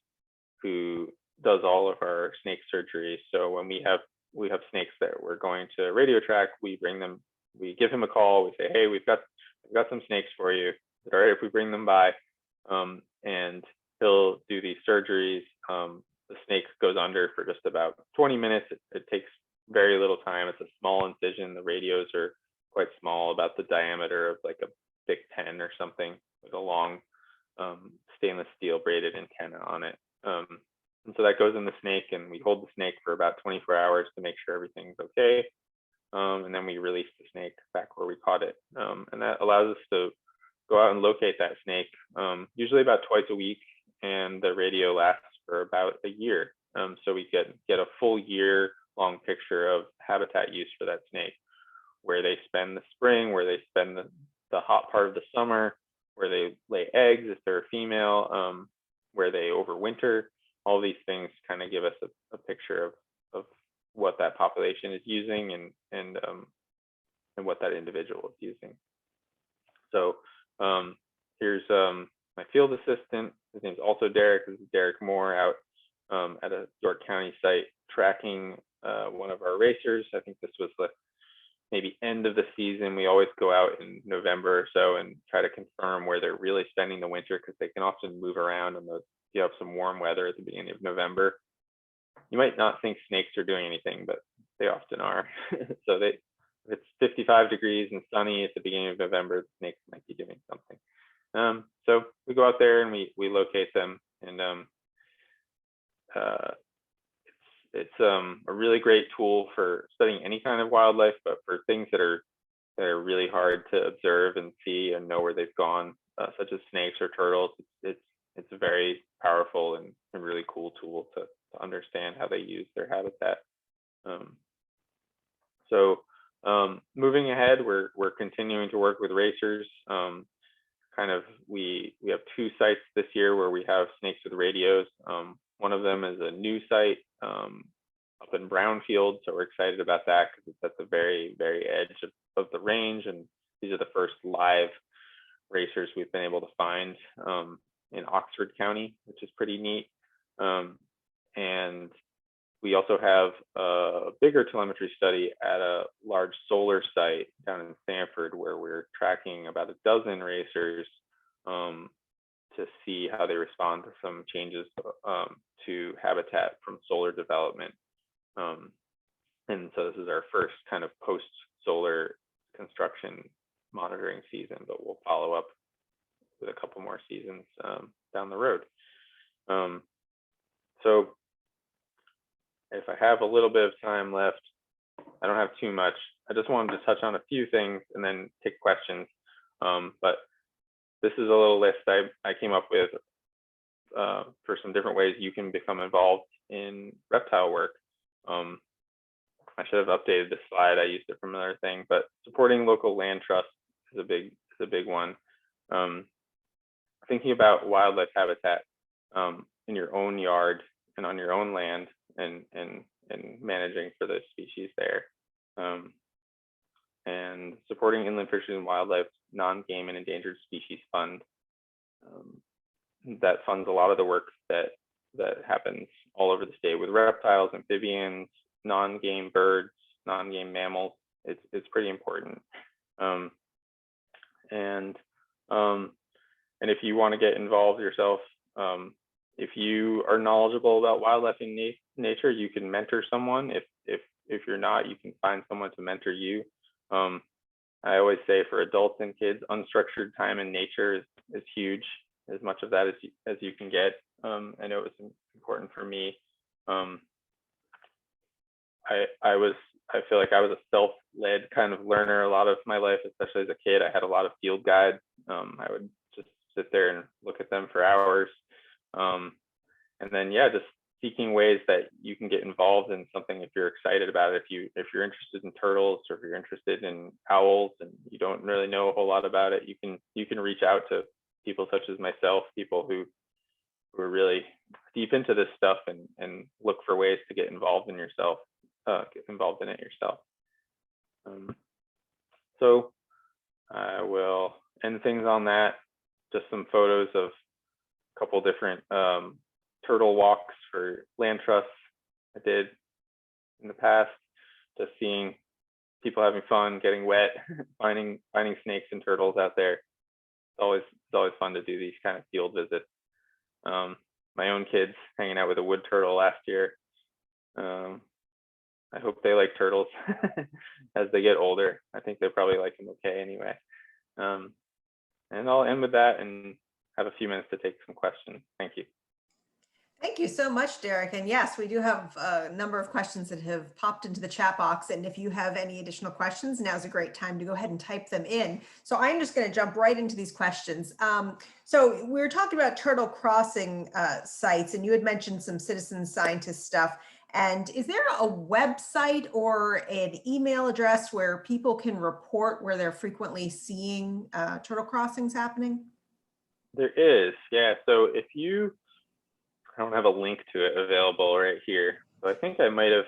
who does all of our snake surgery. So when we have snakes that we're going to radio track, we give him a call. We say, hey, we've got some snakes for you. Is it all right if we bring them by? And he'll do these surgeries. The snake goes under for just about 20 minutes. It takes very little time. It's a small incision. The radios are quite small, about the diameter of like a Bic 10 or something, with a long stainless steel braided antenna on it. And so that goes in the snake, and we hold the snake for about 24 hours to make sure everything's okay. And then we release the snake back where we caught it. And that allows us to go out and locate that snake, usually about twice a week, and the radio lasts for about a year. So we get a full year long picture of habitat use for that snake, where they spend the spring, where they spend the hot part of the summer, where they lay eggs if they're a female, where they overwinter. All these things kind of give us a picture of what that population is using and what that individual is using. So here's my field assistant. His name's also Derek. This is Derek Moore, out at a York County site tracking one of our racers. I think this was the maybe end of the season. We always go out in November or so and try to confirm where they're really spending the winter, because they can often move around, and you have some warm weather at the beginning of November. You might not think snakes are doing anything, but they often are. So if it's 55 degrees and sunny at the beginning of November, the snakes might be doing something. So we go out there and we locate them, and it's a really great tool for studying any kind of wildlife, but for things that are really hard to observe and see and know where they've gone, such as snakes or turtles, it's a very powerful and really cool tool to understand how they use their habitat. So moving ahead, we're continuing to work with racers. We have 2 sites this year where we have snakes with radios. One of them is a new site up in Brownfield, so we're excited about that because it's at the very, very edge of the range, and these are the first live racers we've been able to find in Oxford County, which is pretty neat. And we also have a bigger telemetry study at a large solar site down in Sanford, where we're tracking about a dozen racers to see how they respond to some changes to habitat from solar development. And so this is our first kind of post-solar construction monitoring season, but we'll follow up with a couple more seasons down the road. So if I have a little bit of time left, I don't have too much. I just wanted to touch on a few things and then take questions. But this is a little list I came up with for some different ways you can become involved in reptile work. I should have updated this slide. I used it from another thing, but supporting local land trusts is a big one. Thinking about wildlife habitat in your own yard and on your own land, and managing for those species there, and supporting Inland Fisheries and Wildlife Non-Game and Endangered Species Fund. That funds a lot of the work that happens all over the state with reptiles, amphibians, non-game birds, non-game mammals. It's pretty important. And if you want to get involved yourself, if you are knowledgeable about wildlife in nature, you can mentor someone. If you're not, you can find someone to mentor you. I always say, for adults and kids, unstructured time in nature is huge. As much of that as you can get. I know it was important for me. I feel like I was a self-led kind of learner a lot of my life, especially as a kid. I had a lot of field guides. I would just sit there and look at them for hours. And then, just seeking ways that you can get involved in something if you're excited about it. If you're interested in turtles, or if you're interested in owls and you don't really know a whole lot about it, you can reach out to people such as myself, people who are really deep into this stuff, and look for ways to get involved in it yourself. So I will end things on that. Just some photos of a couple different turtle walks for land trusts I did in the past, just seeing people having fun, getting wet, finding snakes and turtles out there. It's always fun to do these kind of field visits. My own kids hanging out with a wood turtle last year. I hope they like turtles as they get older. I think they probably like them okay anyway. And I'll end with that and have a few minutes to take some questions. Thank you. Thank you so much, Derek. And yes, we do have a number of questions that have popped into the chat box. And if you have any additional questions, now's a great time to go ahead and type them in. So I'm just going to jump right into these questions. So we were talking about turtle crossing sites, and you had mentioned some citizen scientist stuff. And is there a website or an email address where people can report where they're frequently seeing turtle crossings happening? There is, yeah. So if you, I don't have a link to it available right here. So I think I might have,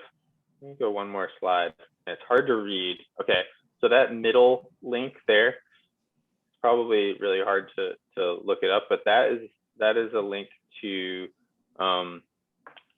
let me go one more slide. It's hard to read. Okay, so that middle link there, it's probably really hard to look it up, but that is a link to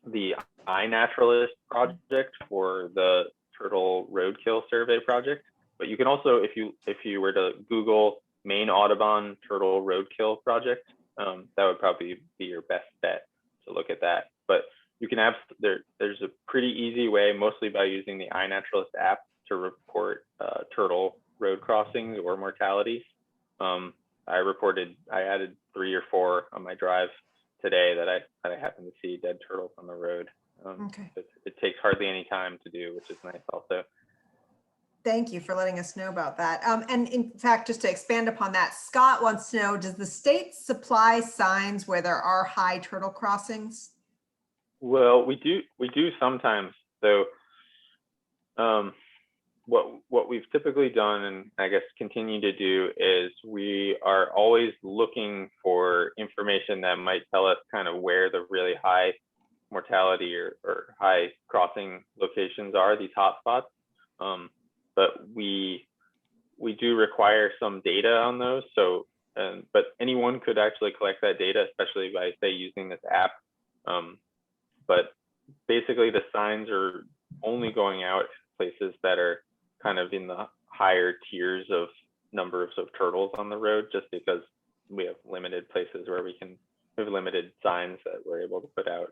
the iNaturalist project for the turtle roadkill survey project. But you can also, if you were to Google Maine Audubon turtle roadkill project, that would probably be your best bet to look at that. But you can have, there's a pretty easy way, mostly by using the iNaturalist app, to report turtle road crossings or mortalities. I added 3 or 4 on my drive today that I happened to see dead turtles on the road. Okay. It takes hardly any time to do, which is nice also. Thank you for letting us know about that. And in fact, just to expand upon that, Scott wants to know, does the state supply signs where there are high turtle crossings? Well, we do sometimes. So what we've typically done, and I guess continue to do, is we are always looking for information that might tell us kind of where the really high mortality or high crossing locations are, these hotspots. But we do require some data on those. So, but anyone could actually collect that data, especially by, say, using this app. But basically, the signs are only going out places that are kind of in the higher tiers of numbers of turtles on the road, just because we have limited places where we have limited signs that we're able to put out.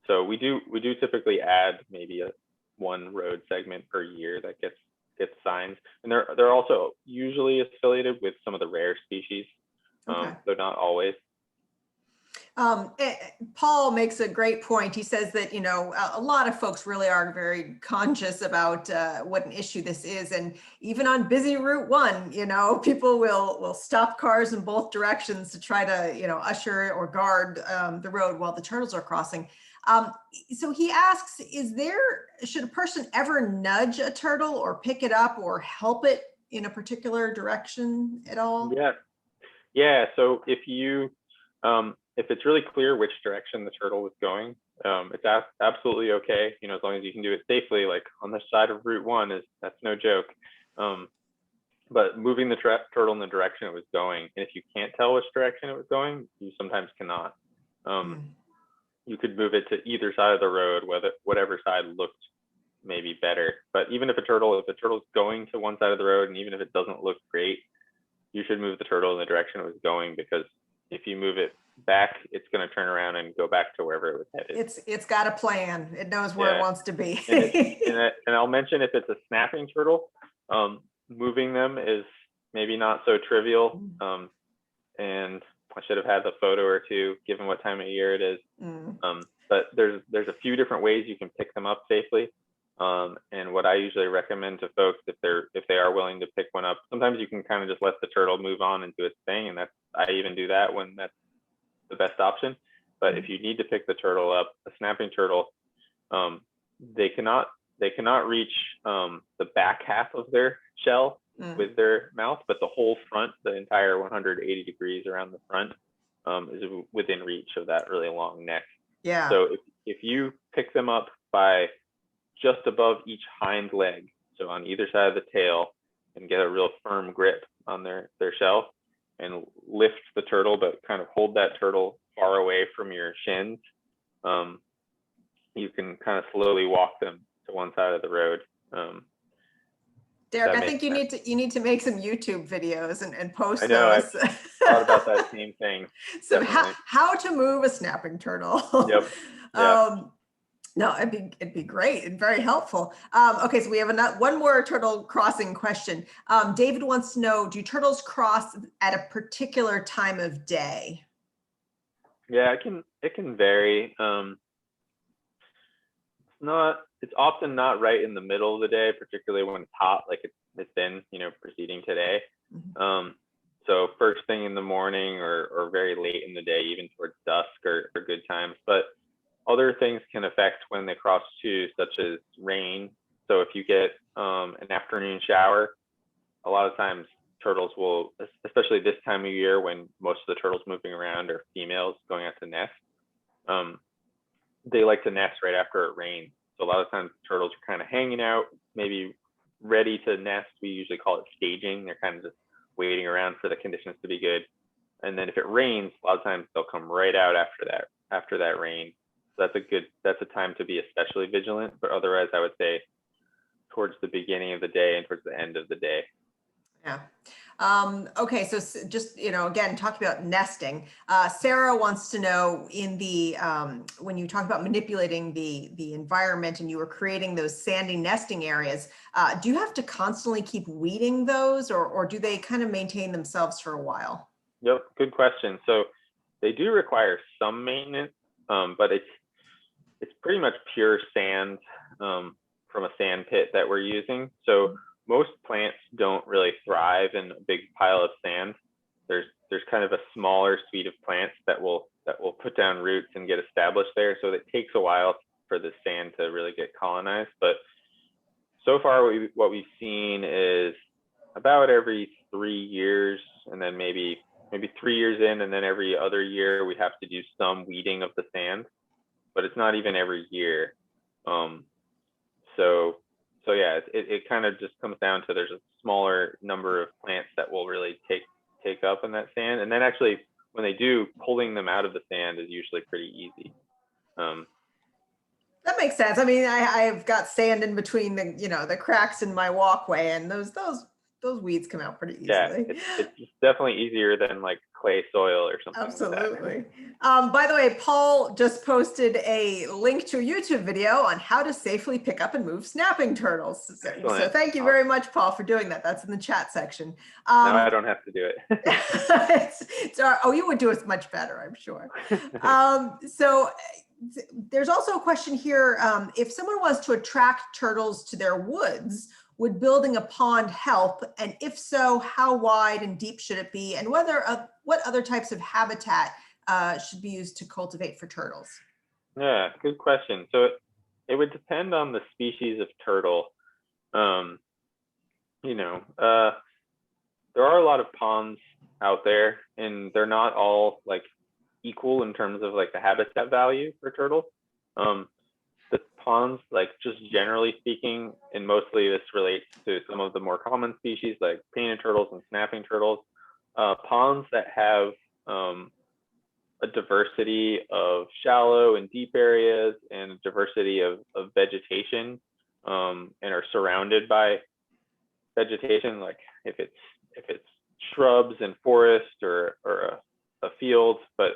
So we do typically add maybe one road segment per year that gets signs, and they're also usually affiliated with some of the rare species, though not always. Paul makes a great point. He says that, you know, a lot of folks really are very conscious about what an issue this is. And even on busy Route 1, you know, people will stop cars in both directions to try to, you know, usher or guard the road while the turtles are crossing. So he asks, should a person ever nudge a turtle or pick it up or help it in a particular direction at all? Yeah. So if it's really clear which direction the turtle was going, it's absolutely okay. You know, as long as you can do it safely, like on the side of Route 1 that's no joke. But moving the turtle in the direction it was going, and if you can't tell which direction it was going, you sometimes cannot. You could move it to either side of the road, whatever side looked maybe better. But even if the turtle's going to one side of the road, and even if it doesn't look great, you should move the turtle in the direction it was going, because if you move it back, it's going to turn around and go back to wherever it was headed. It's got a plan. It knows where it wants to be. and I'll mention, if it's a snapping turtle, moving them is maybe not so trivial. And I should have had the photo or two, given what time of year it is. But there's a few different ways you can pick them up safely. And what I usually recommend to folks, if they are willing to pick one up, sometimes you can kind of just let the turtle move on and do its thing, and I even do that when that's the best option. But if you need to pick the turtle up, a snapping turtle, they cannot reach the back half of their shell with their mouth, but the whole front, the entire 180 degrees around the front, is within reach of that really long neck. Yeah. So if you pick them up by just above each hind leg, so on either side of the tail, and get a real firm grip on their shell, and lift the turtle, but kind of hold that turtle far away from your shins, you can kind of slowly walk them to one side of the road. Derek, I think you need to make some YouTube videos and post those. I know, I've thought about that same thing. So how to move a snapping turtle. Yep. Yeah. No, it'd be great and very helpful. Okay, so we have one more turtle crossing question. David wants to know, do turtles cross at a particular time of day? Yeah, it can vary. It's often not right in the middle of the day, particularly when it's hot, like it's been, preceding today. So first thing in the morning or very late in the day, even towards dusk are good times. But other things can affect when they cross too, such as rain. So if you get an afternoon shower, a lot of times turtles will, especially this time of year when most of the turtles moving around are females going out to nest, they like to nest right after it rains. So a lot of times turtles are kind of hanging out, maybe ready to nest. We usually call it staging. They're kind of just waiting around for the conditions to be good. And then if it rains, a lot of times they'll come right out after that rain. So that's a time to be especially vigilant. But otherwise, I would say towards the beginning of the day and towards the end of the day. Yeah. Okay, so just, again, talking about nesting, Sarah wants to know when you talk about manipulating the environment and you were creating those sandy nesting areas, do you have to constantly keep weeding those or do they kind of maintain themselves for a while? Yep, good question. So they do require some maintenance, but it's pretty much pure sand from a sand pit that we're using. So most plants don't really thrive in a big pile of sand. There's kind of a smaller suite of plants that will put down roots and get established there. So it takes a while for the sand to really get colonized. But so far, what we've seen is about every 3 years, and then maybe 3 years in, and then every other year we have to do some weeding of the sand. But it's not even every year. So yeah, it kind of just comes down to there's a smaller number of plants that will really take up in that sand, and then actually when they do, pulling them out of the sand is usually pretty easy. That makes sense. I mean, I've got sand in between the cracks in my walkway, and those weeds come out pretty easily. Yeah, it's definitely easier than like clay soil or something. Absolutely. By the way, Paul just posted a link to a YouTube video on how to safely pick up and move snapping turtles. So thank you very much, Paul, for doing that. That's in the chat section. No, I don't have to do it. You would do it much better, I'm sure. So there's also a question here. If someone was to attract turtles to their woods, would building a pond help? And if so, how wide and deep should it be? And what other types of habitat should be used to cultivate for turtles? Yeah, good question. So it would depend on the species of turtle. There are a lot of ponds out there, and they're not all like equal in terms of like the habitat value for turtles. The ponds, like just generally speaking, and mostly this relates to some of the more common species like painted turtles and snapping turtles, ponds that have a diversity of shallow and deep areas and a diversity of vegetation, and are surrounded by vegetation, like if it's shrubs and forest or a field, but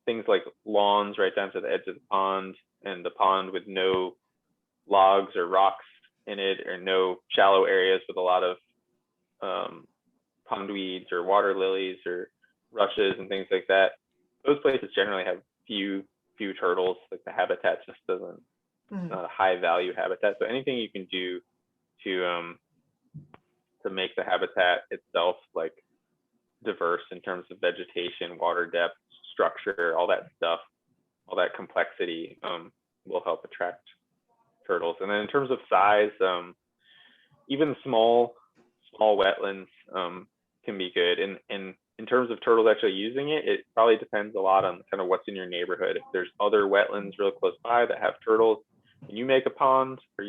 things like lawns right down to the edge of the pond, and the pond with no logs or rocks in it, or no shallow areas with a lot of pond weeds or water lilies or rushes and things like that. Those places generally have few turtles. Like the habitat just doesn't, it's not a high value habitat. So anything you can do to make the habitat itself like diverse in terms of vegetation, water depth, structure, all that stuff, all that complexity will help attract turtles. And then in terms of size, even small wetlands can be good. And in terms of turtles actually using it, it probably depends a lot on kind of what's in your neighborhood. If there's other wetlands real close by that have turtles, and you make a pond, or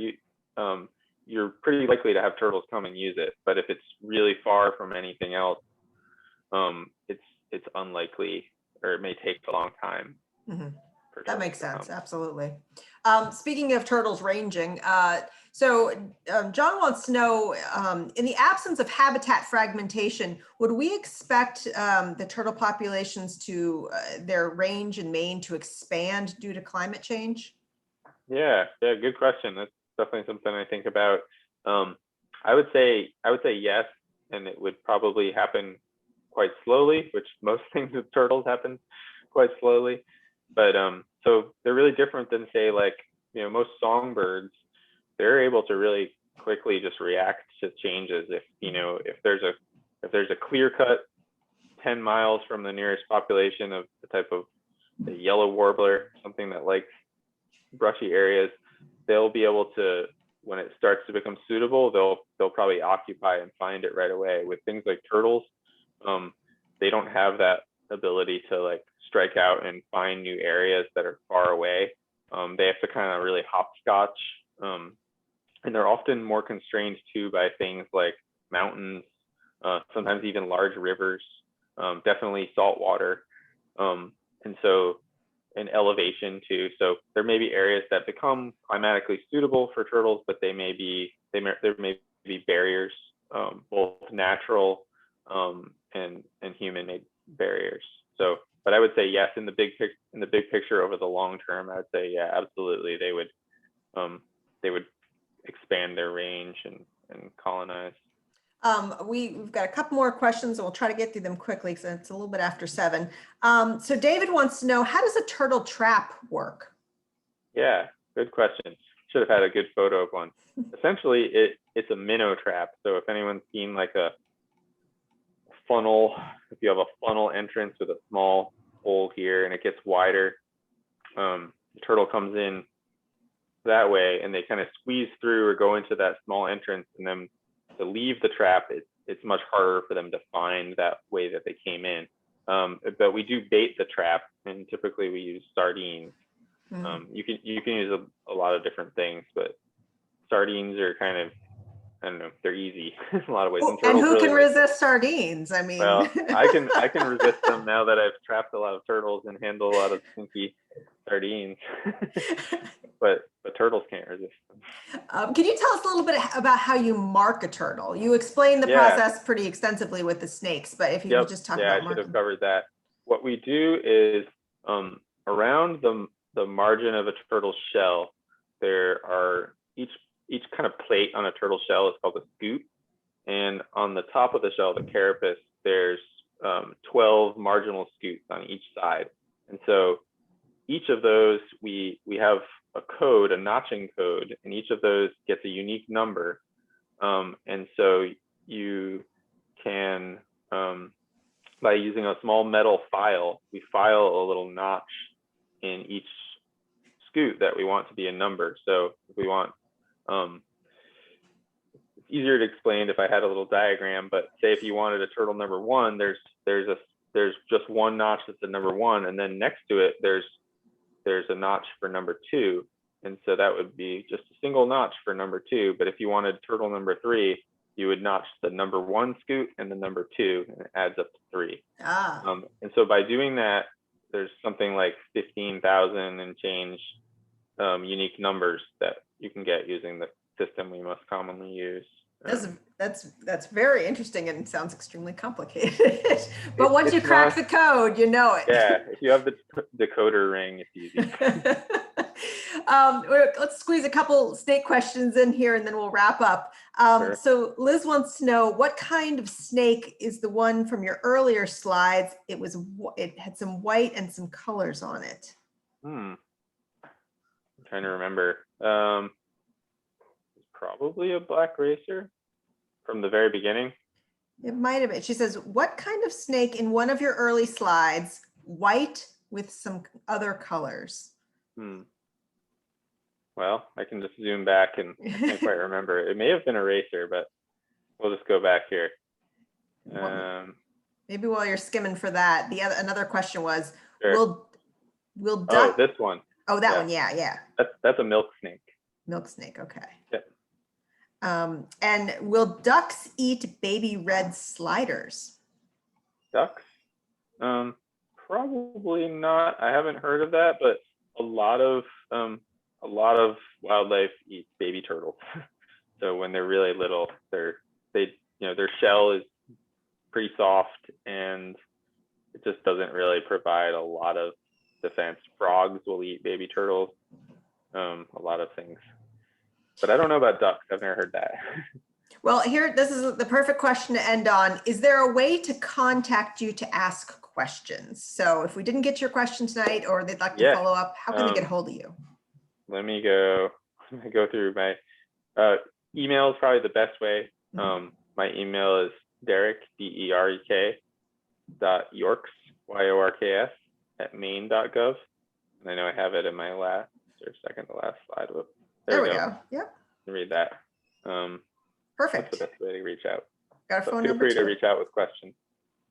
you're pretty likely to have turtles come and use it. But if it's really far from anything else, it's unlikely, or it may take a long time. That makes sense. Absolutely. Speaking of turtles ranging, so John wants to know, in the absence of habitat fragmentation, would we expect the turtle populations to their range in Maine to expand due to climate change? Yeah, good question. That's definitely something I think about. I would say yes, and it would probably happen quite slowly, which most things with turtles happen quite slowly. But so they're really different than, say, like, most songbirds. They're able to really quickly just react to changes. If there's a clear cut 10 miles from the nearest population of the type of the yellow warbler, something that likes brushy areas, they'll be able to, when it starts to become suitable, they'll probably occupy and find it right away. With things like turtles, they don't have that ability to like strike out and find new areas that are far away. They have to kind of really hopscotch, and they're often more constrained too by things like mountains, sometimes even large rivers, definitely salt water, and so and elevation too. So there may be areas that become climatically suitable for turtles, but there may be barriers, both natural and human-made barriers. So, but I would say yes, in the big picture over the long term, I would say yeah, absolutely, they would expand their range and colonize. We've got a couple more questions and we'll try to get through them quickly because it's a little bit after 7. So David wants to know, how does a turtle trap work? Yeah, good question. Should have had a good photo of one. Essentially, it's a minnow trap. So if anyone's seen like a funnel, if you have a funnel entrance with a small hole here and it gets wider, the turtle comes in that way and they kind of squeeze through or go into that small entrance, and then to leave the trap, it's much harder for them to find that way that they came in. But we do bait the trap, and typically we use sardines. You can use a lot of different things, but sardines are kind of, I don't know, they're easy in a lot of ways. And who can resist sardines? I mean, well, I can resist them now that I've trapped a lot of turtles and handle a lot of stinky sardines. but turtles can't resist them. Can you tell us a little bit about how you mark a turtle? You explained the process pretty extensively with the snakes, but if you could just talk about I should have covered that. What we do is around the margin of a turtle shell, there are each kind of plate on a turtle shell is called a scoop, and on the top of the shell, the carapace, there's 12 marginal scoops on each side, and so each of those we have a code, a notching code, and each of those gets a unique number, and so you can by using a small metal file, we file a little notch in each scoop that we want to be a number. So if we want, it's easier to explain if I had a little diagram, but say if you wanted a turtle number 1, there's just one notch that's the number 1, and then next to it there's a notch for number 2, and so that would be just a single notch for number 2. But if you wanted turtle number 3, you would notch the number 1 scoop and the number 2, and it adds up to 3. And so by doing that, there's something like 15,000 and change unique numbers that you can get using the system we most commonly use. That's very interesting and sounds extremely complicated. But once you crack the code, you know it. Yeah, if you have the decoder ring, it's easy. Let's squeeze a couple snake questions in here and then we'll wrap up. Sure. So Liz wants to know, what kind of snake is the one from your earlier slides? It had some white and some colors on it. I'm trying to remember. Probably a black racer from the very beginning. It might have been. She says, what kind of snake in one of your early slides, white with some other colors? Well, I can just zoom back and I can't quite remember. It may have been a racer, but we'll just go back here. Maybe while you're skimming for that, another question was, sure. will duck? Oh, this one. Oh, that one. Yeah. That's a milk snake. Milk snake. Okay. Yep. And will ducks eat baby red sliders? Ducks? Probably not. I haven't heard of that, but a lot of wildlife eat baby turtles. So when they're really little, their shell is pretty soft and it just doesn't really provide a lot of defense. Frogs will eat baby turtles. a lot of things. But I don't know about ducks. I've never heard that. Well, here, this is the perfect question to end on. Is there a way to contact you to ask questions? So if we didn't get your question tonight, or they'd like to Yeah. follow up, how can they get a hold of you? Let me go through my email is probably the best way. My email is Derek, DEREK, .yorks, YORKS, @maine.gov. And I know I have it in my last or second to last slide. There we go. Yep. Read that. Perfect. That's the best way to reach out. Got a phone Feel number free to too. reach out with questions.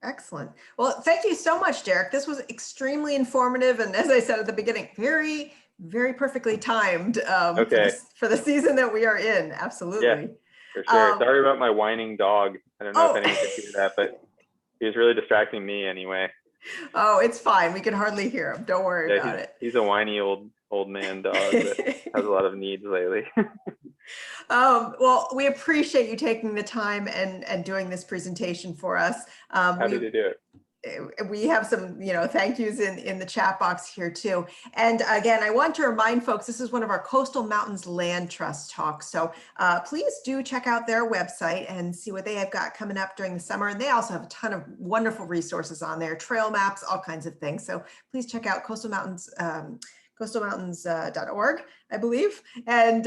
Excellent. Well, thank you so much, Derek. This was extremely informative. And as I said at the beginning, very, very perfectly timed for the season that we are in. Absolutely. Yeah, for sure. Sorry about my whining dog. I don't know if anyone could hear that, but he was really distracting me anyway. Oh, it's fine. We can hardly hear him. Don't worry about it. He's a whiny old man dog that has a lot of needs lately. Well, we appreciate you taking the time and doing this presentation for us. Happy to do it. We have some, thank yous in the chat box here too. And again, I want to remind folks, this is one of our Coastal Mountains Land Trust talks. So please do check out their website and see what they have got coming up during the summer. And they also have a ton of wonderful resources on there, trail maps, all kinds of things. So please check out Coastal Mountains, coastalmountains.org, I believe, and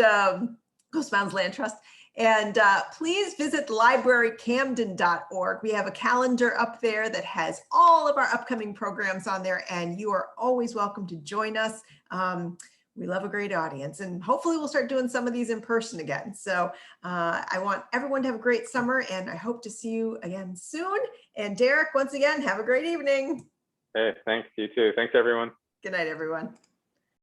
Coastal Mountains Land Trust. And please visit librarycamden.org. We have a calendar up there that has all of our upcoming programs on there, and you are always welcome to join us. We love a great audience, and hopefully we'll start doing some of these in person again. So I want everyone to have a great summer, and I hope to see you again soon. And Derek, once again, have a great evening. Hey, thanks. You too. Thanks, everyone. Good night, everyone.